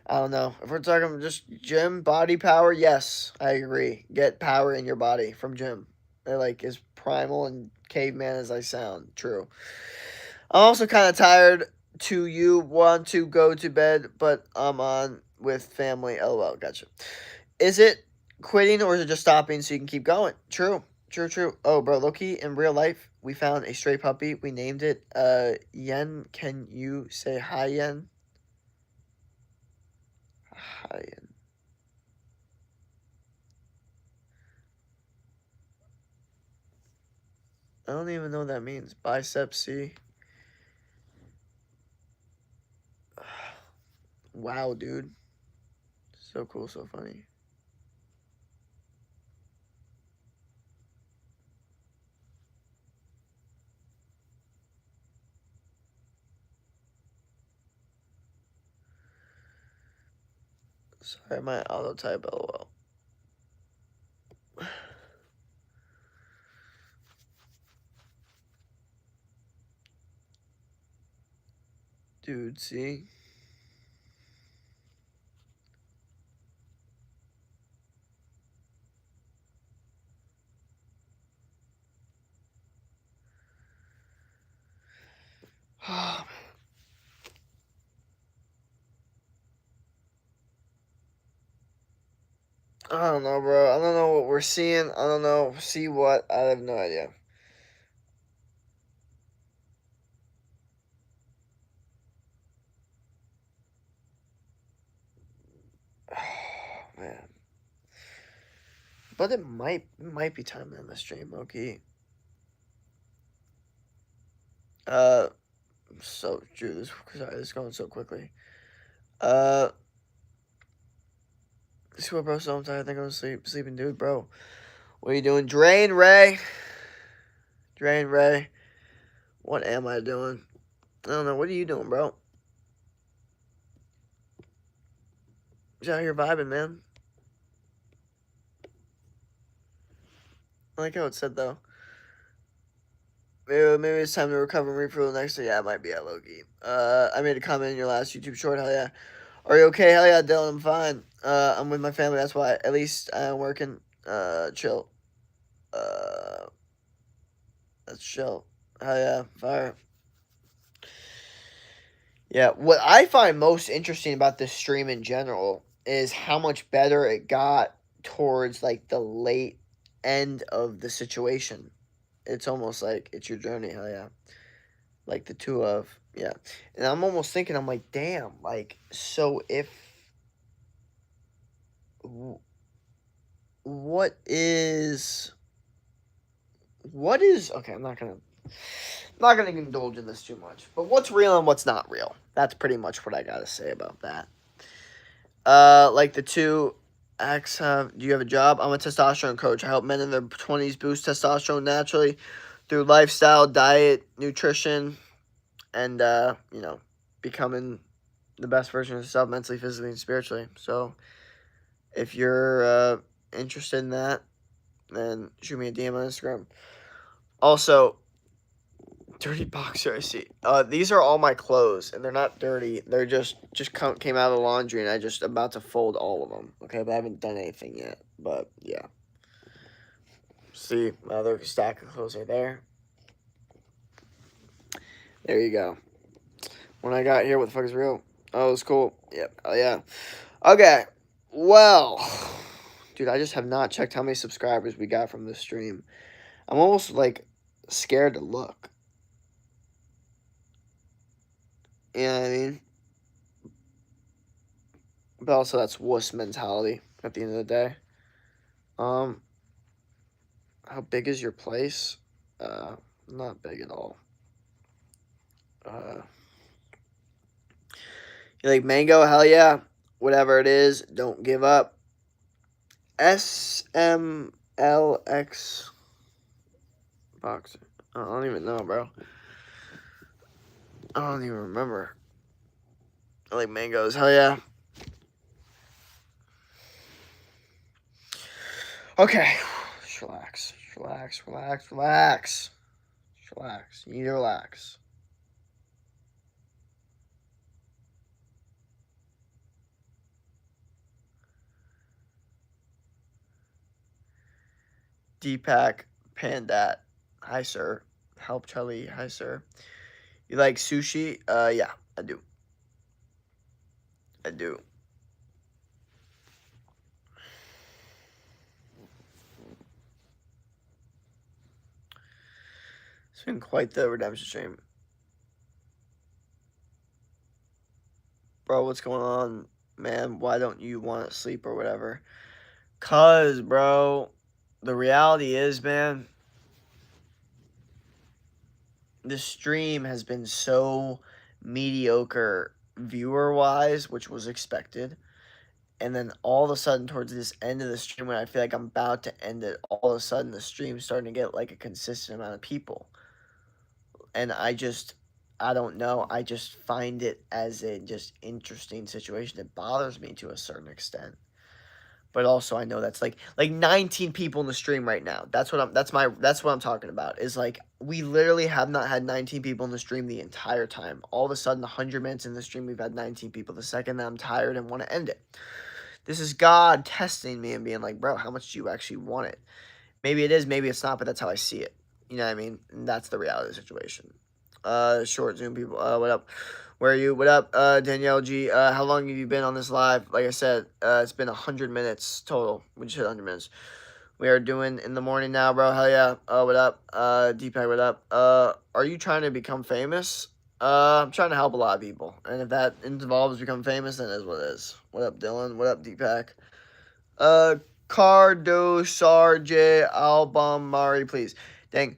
I don't know. If we're talking just gym body power, yes, I agree. Get power in your body from gym. They're like as primal and caveman as I sound. True. I'm also kind of tired. To you want to go to bed, but I'm on with family. LOL. Gotcha. Is it quitting or is it just stopping so you can keep going? True. True, true. Oh, bro, Loki, in real life, we found a stray puppy. We named it Yen. Can you say hi, Yen? Hi, Yen. I don't even know what that means. Bicep C. Wow, dude. So cool, so funny. Sorry, my auto type LOL. Dude, see? Oh, I don't know, bro. I don't know what we're seeing. I don't know. See what? I have no idea. Oh, man. But it might be time to end the stream, Loki. Uh, so Drew, this is going so quickly. See what, bro? So I'm tired. I think I'm sleeping, dude, bro. What are you doing? Drain Ray. Drain Ray. What am I doing? I don't know. What are you doing, bro? Just out here vibing, man. I like how it said though. Maybe it's time to recover and refuel the next day. Yeah, it might be at Loki. I made a comment in your last YouTube short. Hell yeah. Are you okay? Hell yeah, Dylan. I'm fine. I'm with my family. That's why. At least I'm working. Chill. Uh, that's chill. Hell yeah. Fire. Yeah. What I find most interesting about this stream in general is how much better it got towards like the late end of the situation. It's almost like it's your journey. Hell yeah. Like the two of, yeah. And I'm almost thinking, I'm like, damn, like, so if, what is, okay, I'm not gonna indulge in this too much, but what's real and what's not real? That's pretty much what I gotta say about that. Like the two acts have, do you have a job? I'm a testosterone coach. I help men in their 20s boost testosterone naturally through lifestyle, diet, nutrition, and becoming the best version of yourself mentally, physically, and spiritually. So if you're interested in that, then shoot me a DM on Instagram. Also, dirty boxer, I see. These are all my clothes, and they're not dirty. They're just came out of the laundry, and I just about to fold all of them. Okay, but I haven't done anything yet. But yeah, see, my other stack of clothes are there. There you go. When I got here, what the fuck is real? Oh, it's cool. Yep. Oh yeah. Okay. Well, dude, I just have not checked how many subscribers we got from this stream. I'm almost like scared to look. You know what I mean? But also that's wuss mentality at the end of the day. How big is your place? Not big at all. You like mango? Hell yeah. Whatever it is, don't give up. SMLX boxer. I don't even know, bro. I don't even remember. I like mangoes. Hell yeah. Okay. Just relax. Relax. Relax. Relax. Just relax. You need to relax. Deepak Pandat. Hi, sir. Help Charlie. Hi, sir. You like sushi? Yeah, I do. I do. It's been quite the redemption stream. Bro, what's going on, man? Why don't you want to sleep or whatever? 'Cause, bro, the reality is, man, the stream has been so mediocre viewer-wise, which was expected. And then all of a sudden, towards this end of the stream, when I feel like I'm about to end it, all of a sudden the stream's starting to get like a consistent amount of people. And I don't know. I just find it as a just interesting situation. It bothers me to a certain extent. But also I know that's like 19 people in the stream right now. That's what I'm talking about. Is like we literally have not had 19 people in the stream the entire time. All of a sudden 100 minutes in the stream we've had 19 people. The second that I'm tired and want to end it. This is God testing me and being like, "Bro, how much do you actually want it?" Maybe it is, maybe it's not, but that's how I see it. You know what I mean? And that's the reality of the situation. Short Zoom people. What up? Where are you? What up, Danielle G? How long have you been on this live? Like I said, it's been 100 minutes total. We just hit 100 minutes. We are doing in the morning now, bro. Hell yeah. What up? Deepak, what up? Are you trying to become famous? I'm trying to help a lot of people. And if that involves become famous, then it is what it is. What up, Dylan? What up, Deepak? Cardo Sarge Album Mari, please. Dang.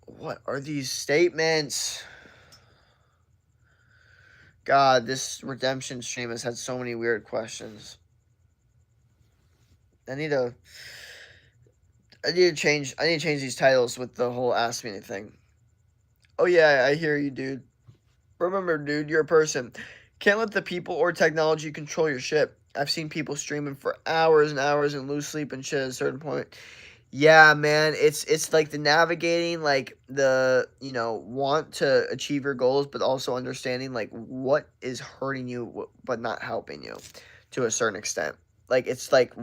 What are these statements? God, this redemption stream has had so many weird questions. I need to change these titles with the whole Ask Me Anything. Oh yeah, I hear you, dude. Remember, dude, you're a person. Can't let the people or technology control your shit. I've seen people streaming for hours and hours and lose sleep and shit at a certain point. Yeah, man, it's like the navigating, like the want to achieve your goals, but also understanding like what is hurting you, but not helping you, to a certain extent. Like it's like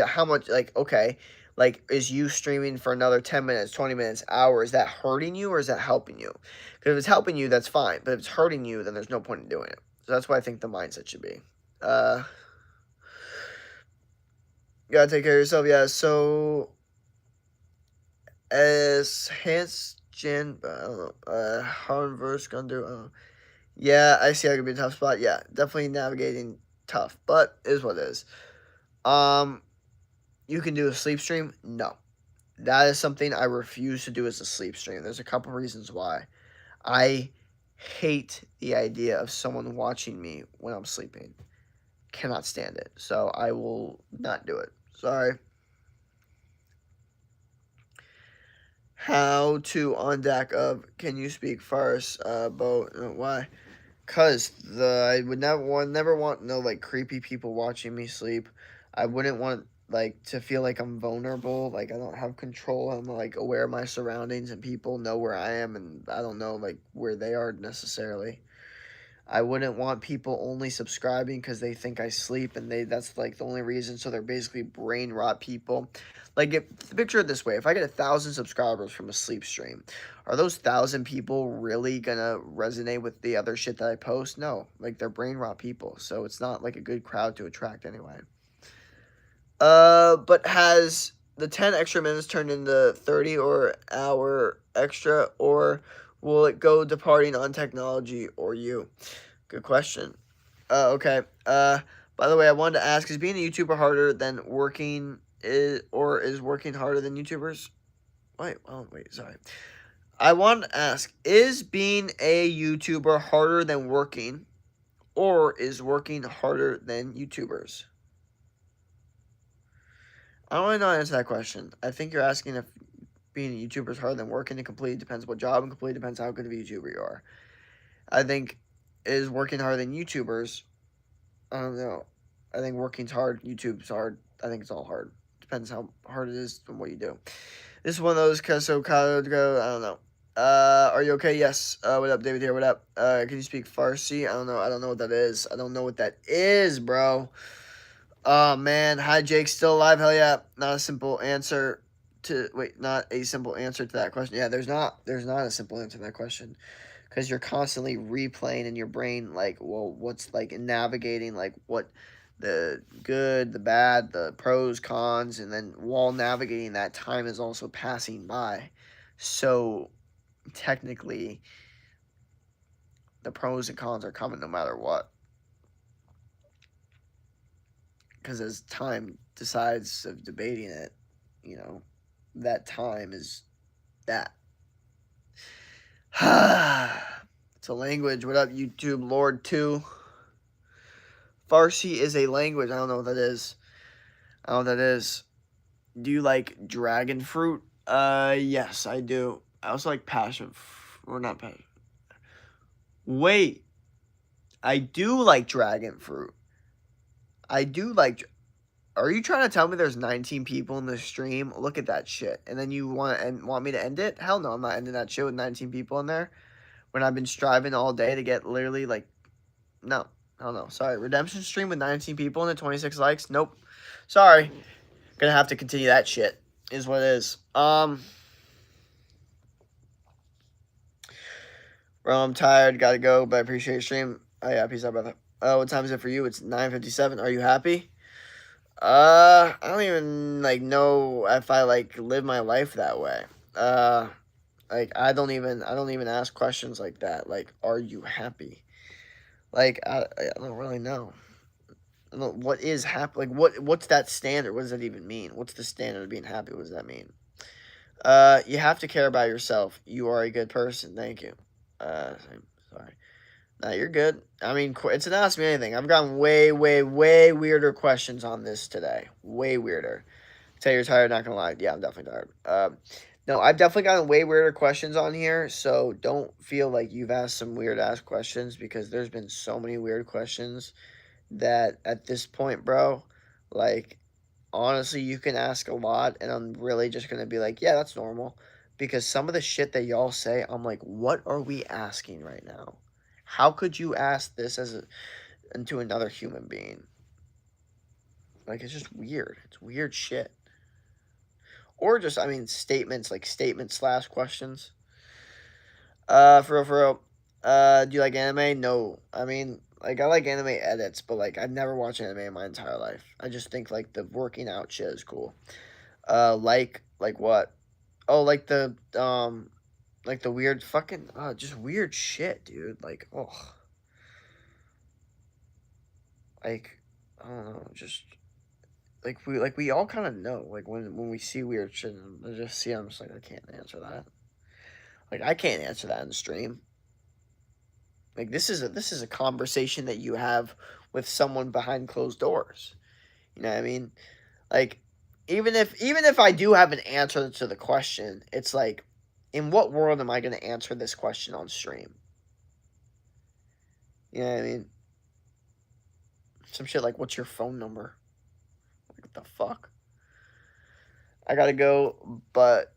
how much, like, okay, like is you streaming for another 10 minutes, 20 minutes, hour? Is that hurting you or is that helping you? Because if it's helping you, that's fine. But if it's hurting you, then there's no point in doing it. So that's what I think the mindset should be. Uh, you gotta take care of yourself. Yeah. So as Hans Jan, I don't know, Harn versus Gundu, I don't know. Yeah, I see how it could be a tough spot. Yeah, definitely navigating tough, but it is what it is. Um, you can do a sleep stream? No. That is something I refuse to do as a sleep stream. There's a couple reasons why. I hate the idea of someone watching me when I'm sleeping. Cannot stand it. So I will not do it. Sorry. How to on deck of can you speak first? Boat. Why? Cause I would never want no like creepy people watching me sleep. I wouldn't want like to feel like I'm vulnerable, like I don't have control. I'm like aware of my surroundings and people know where I am and I don't know like where they are necessarily. I wouldn't want people only subscribing because they think I sleep and that's like the only reason. So they're basically brain rot people. Like picture it this way: if I get 1,000 subscribers from a sleep stream, are those 1,000 people really gonna resonate with the other shit that I post? No, like they're brain rot people. So it's not like a good crowd to attract anyway. But has the 10 extra minutes turned into 30 or hour extra, or will it go departing on technology or you? Good question. Okay. By the way, I wanted to ask: is being a YouTuber harder than working? Is working harder than YouTubers? Wait. Oh, wait. Sorry. I want to ask: is being a YouTuber harder than working, or is working harder than YouTubers? I don't really know how to answer that question. I think you're asking if being a YouTuber is harder than working. It completely depends what job, and completely depends how good of a YouTuber you are. I think is working harder than YouTubers. I don't know. I think working's hard. YouTube's hard. I think it's all hard. Depends how hard it is and what you do. This is one of those cause so go. I don't know. Are you okay? Yes. What up, David here? What up? Can you speak Farsi? I don't know. I don't know what that is. I don't know what that is, bro. Oh man. Hi, Jake. Still alive? Hell yeah. Not a simple answer to not a simple answer to that question. Yeah, there's not a simple answer to that question because you're constantly replaying in your brain like, well, what's like navigating like what the good, the bad, the pros, cons, and then while navigating that, time is also passing by. So technically the pros and cons are coming no matter what, because as time decides of debating it, you know, that time is that. It's a language. What up, YouTube Lord 2? Farsi is a language. I don't know what that is. I don't know what that is. Do you like dragon fruit? Yes, I do. I also like passion. Or not passion. Wait, I do like dragon fruit. I do like. Are you trying to tell me there's 19 people in the stream? Look at that shit. And then you want me to end it? Hell no, I'm not ending that shit with 19 people in there. When I've been striving all day to get literally like, no, hell no. Sorry, redemption stream with 19 people and 26 likes. Nope. Sorry, gonna have to continue that shit. Is what it is. Bro, I'm tired. Gotta go, but I appreciate your stream. Oh yeah, peace out, brother. What time is it for you? It's 9:57. Are you happy? I don't even like know if I like live my life that way. Like I don't even ask questions like that. Like, are you happy? Like I don't really know. What is happy? Like what's that standard? What does that even mean? What's the standard of being happy? What does that mean? You have to care about yourself. You are a good person. Thank you. Sorry. No, you're good. I mean, it's an Ask Me Anything. I've gotten way, way, way weirder questions on this today. Way weirder. Tell you you're tired, not gonna lie. Yeah, I'm definitely tired. No, I've definitely gotten way weirder questions on here, so don't feel like you've asked some weird ass questions because there's been so many weird questions that at this point, bro, like honestly, you can ask a lot, and I'm really just gonna be like, yeah, that's normal. Because some of the shit that y'all say, I'm like, what are we asking right now? How could you ask this into another human being? Like, it's just weird. It's weird shit. Or just, I mean, statements, like statement slash questions. For real, for real. Do you like anime? No. I mean, like, I like anime edits, but, like, I've never watched anime in my entire life. I just think, like, the working out shit is cool. Like what? Oh, like the weird fucking, just weird shit, dude. Like, oh, like, I don't know, just like we all kind of know, like when we see weird shit, and I just see, I'm just like, I can't answer that. Like, I can't answer that in the stream. Like, this is a conversation that you have with someone behind closed doors. You know what I mean? Like, even if I do have an answer to the question, it's like, in what world am I going to answer this question on stream? You know what I mean? Some shit like, what's your phone number? Like, what the fuck? I gotta go, but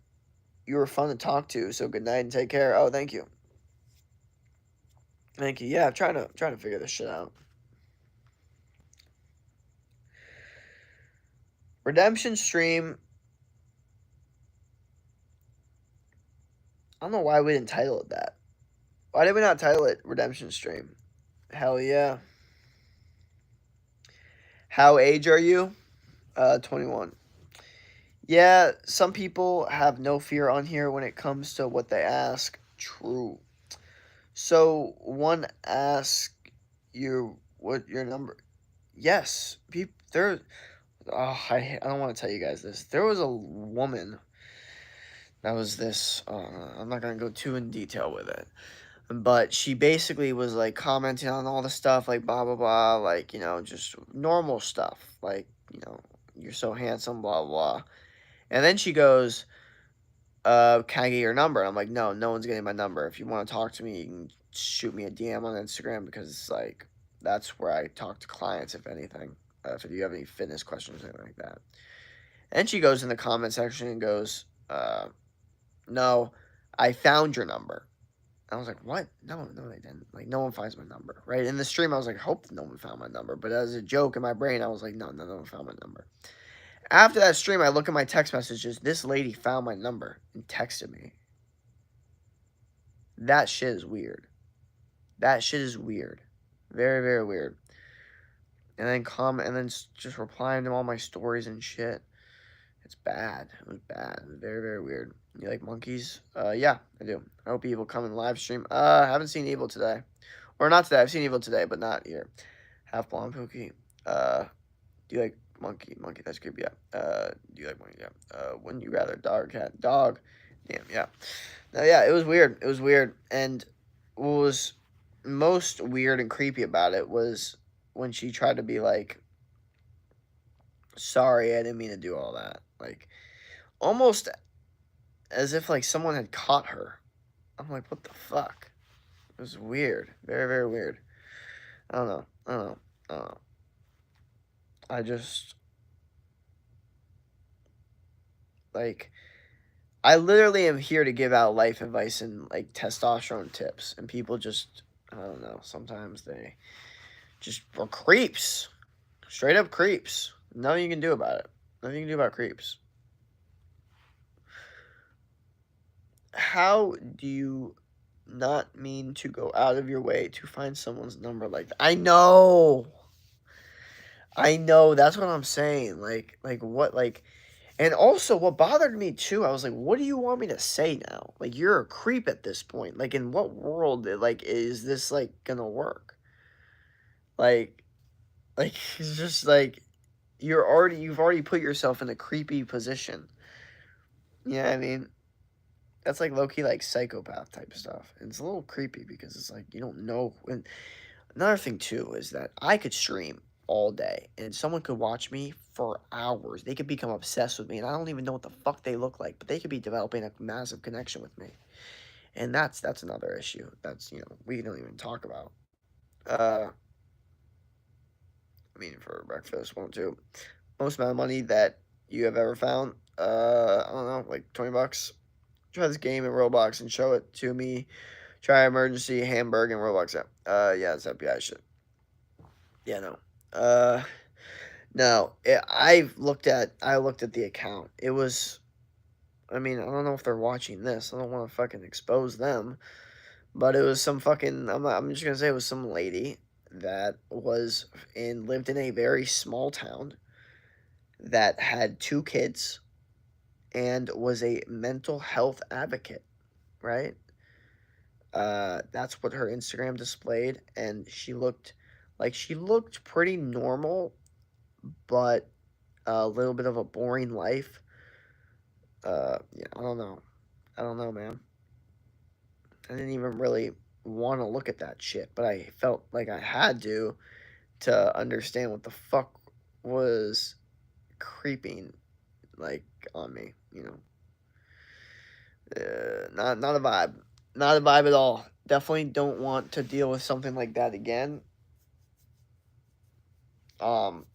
you were fun to talk to, so good night and take care. Oh, thank you. Thank you. Yeah, I'm trying to figure this shit out. Redemption stream. I don't know why we didn't title it that. Why did we not title it Redemption Stream? Hell yeah. How age are you? 21. Yeah, some people have no fear on here when it comes to what they ask. True. So one ask you what your number. Yes, people there. Oh, I don't want to tell you guys this. There was a woman that was this. I'm not gonna go too in detail with it, but she basically was like commenting on all the stuff, like blah blah blah, like, just normal stuff, like, you're so handsome, blah blah. And then she goes, can I get your number? And I'm like, no, no one's getting my number. If you want to talk to me, you can shoot me a DM on Instagram, because it's like, that's where I talk to clients, if anything. If you have any fitness questions or anything like that. And she goes in the comment section and goes, no, I found your number. I was like, what? No, no, they didn't. Like, no one finds my number, right? In the stream, I was like, hope no one found my number. But as a joke in my brain, I was like, no, no, no one found my number. After that stream, I look at my text messages. This lady found my number and texted me. That shit is weird. That shit is weird. Very, very weird. And then just replying to all my stories and shit. It's bad. It was bad. It was very, very weird. You like monkeys? Yeah, I do. I hope Evil come in live stream. I haven't seen Evil today. Or not today. I've seen Evil today, but not here. Half blonde Pookie. Do you like monkey? Monkey, that's creepy, yeah. Do you like monkey? Yeah. Wouldn't you rather dog or cat? Dog. Damn, yeah. No, yeah, it was weird. It was weird. And what was most weird and creepy about it was when she tried to be like, sorry, I didn't mean to do all that. Like, almost as if like someone had caught her. I'm like, what the fuck? It was weird. Very, very weird. I don't know. I don't know. I don't know. I just, like, I literally am here to give out life advice and like testosterone tips, and people just, I don't know, sometimes they just are creeps. Straight up creeps. Nothing you can do about it. Nothing you can do about creeps. How do you not mean to go out of your way to find someone's number like that? I know. I know. That's what I'm saying. Like what? Like, and also what bothered me too. I was like, what do you want me to say now? Like, you're a creep at this point. Like, in what world? Like, is this like gonna work? Like, like it's just like you've already put yourself in a creepy position. You know what I mean? That's like low key like psychopath type stuff. And it's a little creepy because it's like you don't know. And another thing too is that I could stream all day and someone could watch me for hours. They could become obsessed with me and I don't even know what the fuck they look like, but they could be developing a massive connection with me. And that's another issue. That's, we don't even talk about. I mean, for breakfast, won't too. Most amount of money that you have ever found. I don't know, like $20. Try this game in Roblox and show it to me. Try emergency hamburger in Roblox app. Yeah, it's FBI shit. Yeah, no. No. I looked at the account. It was. I mean, I don't know if they're watching this. I don't want to fucking expose them. But it was some fucking. I'm just gonna say it was some lady that lived in a very small town that had two kids and was a mental health advocate, right? That's what her Instagram displayed, and she looked pretty normal, but a little bit of a boring life. Yeah, I don't know, man. I didn't even really want to look at that shit, but I felt like I had to understand what the fuck was creeping like on me, you know. Not a vibe. Not a vibe at all. Definitely don't want to deal with something like that again. Um,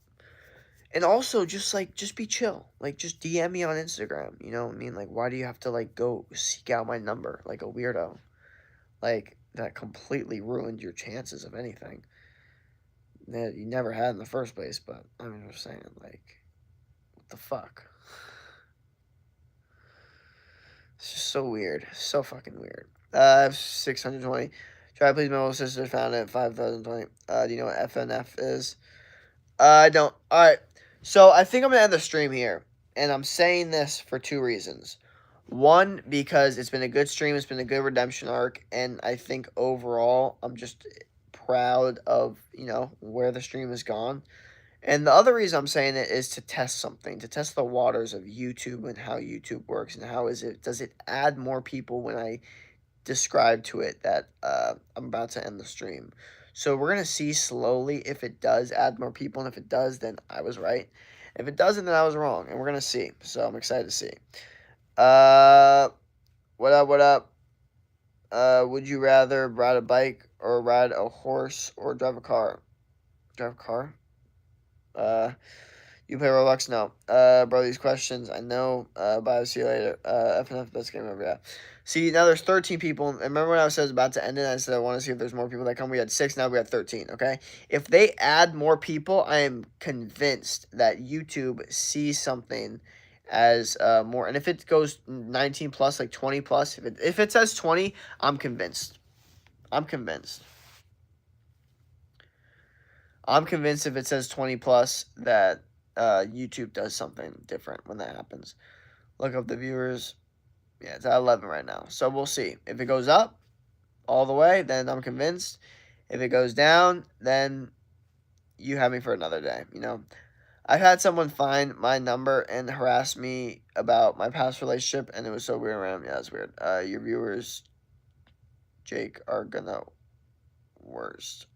and also just be chill. Like just DM me on Instagram. You know what I mean? Like why do you have to like go seek out my number like a weirdo? Like that completely ruined your chances of anything that you never had in the first place. But I'm just saying, like, what the fuck? It's just so weird. So fucking weird. 620. Try please, my little sister found it 5,020. Do you know what FNF is? I don't. Alright. So I think I'm gonna end the stream here. And I'm saying this for two reasons. One, because it's been a good stream, it's been a good redemption arc, and I think overall I'm just proud of, where the stream has gone. And the other reason I'm saying it is to test something, to test the waters of YouTube and how YouTube works and does it add more people when I describe to it that I'm about to end the stream. So we're going to see slowly if it does add more people, and if it does, then I was right. If it doesn't, then I was wrong, and we're going to see. So I'm excited to see. Uh, what up, what up? Would you rather ride a bike or ride a horse or drive a car? Drive a car? Uh, you play Roblox? No. Bro, these questions, I know. Bye, see you later. FNF, best game ever, yeah. See, now there's 13 people. And remember when I was about to end it, I said I want to see if there's more people that come. We had 6, now we had 13, okay? If they add more people, I am convinced that YouTube sees something as more. And if it goes 19 plus, like 20 plus, if it says 20, I'm convinced. I'm convinced. I'm convinced if it says 20 plus that YouTube does something different when that happens. Look up the viewers. Yeah, it's at 11 right now. So we'll see. If it goes up all the way, then I'm convinced. If it goes down, then you have me for another day. I've had someone find my number and harass me about my past relationship, and it was so weird around. Yeah, it's weird. Your viewers, Jake, are gonna worst.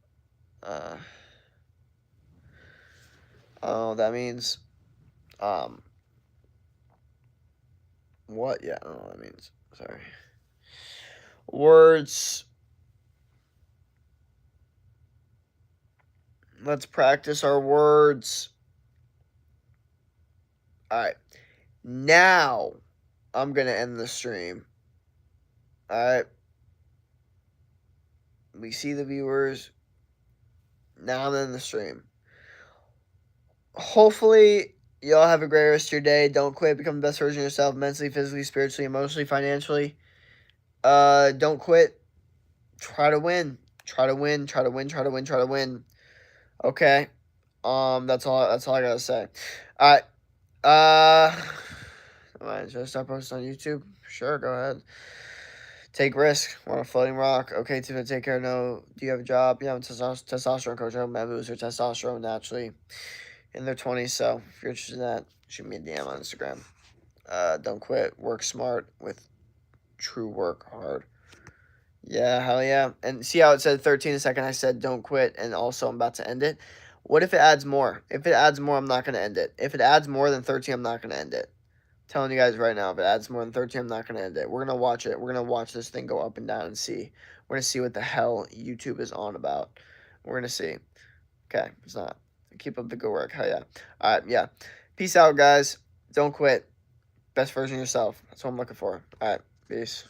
Oh, that means. What? Yeah, I don't know what that means. Sorry. Words. Let's practice our words. Alright. Now, I'm going to end the stream. Alright. We see the viewers. Now I'm in the stream. Hopefully, y'all have a great rest of your day. Don't quit. Become the best version of yourself mentally, physically, spiritually, emotionally, financially. Don't quit. Try to win. Try to win. Try to win. Try to win. Try to win. Okay. That's all I gotta say. Alright. Should I start posting on YouTube? Sure, go ahead. Take risk. Want a floating rock? Okay, to take care. No. Do you have a job? Yeah, I'm a testosterone coach. I'm a booster testosterone naturally in their 20s. So if you're interested in that, shoot me a DM on Instagram. Don't quit. Work smart with true work hard. Yeah, hell yeah. And see how it said 13 a second? I said don't quit, and also I'm about to end it. What if it adds more? If it adds more, I'm not going to end it. If it adds more than 13, I'm not going to end it. I'm telling you guys right now, if it adds more than 13, I'm not going to end it. We're going to watch it. We're going to watch this thing go up and down and see. We're going to see what the hell YouTube is on about. We're going to see. Okay, it's not. Keep up the good work. Hell yeah. All right, yeah. Peace out, guys. Don't quit. Best version of yourself. That's what I'm looking for. All right. Peace.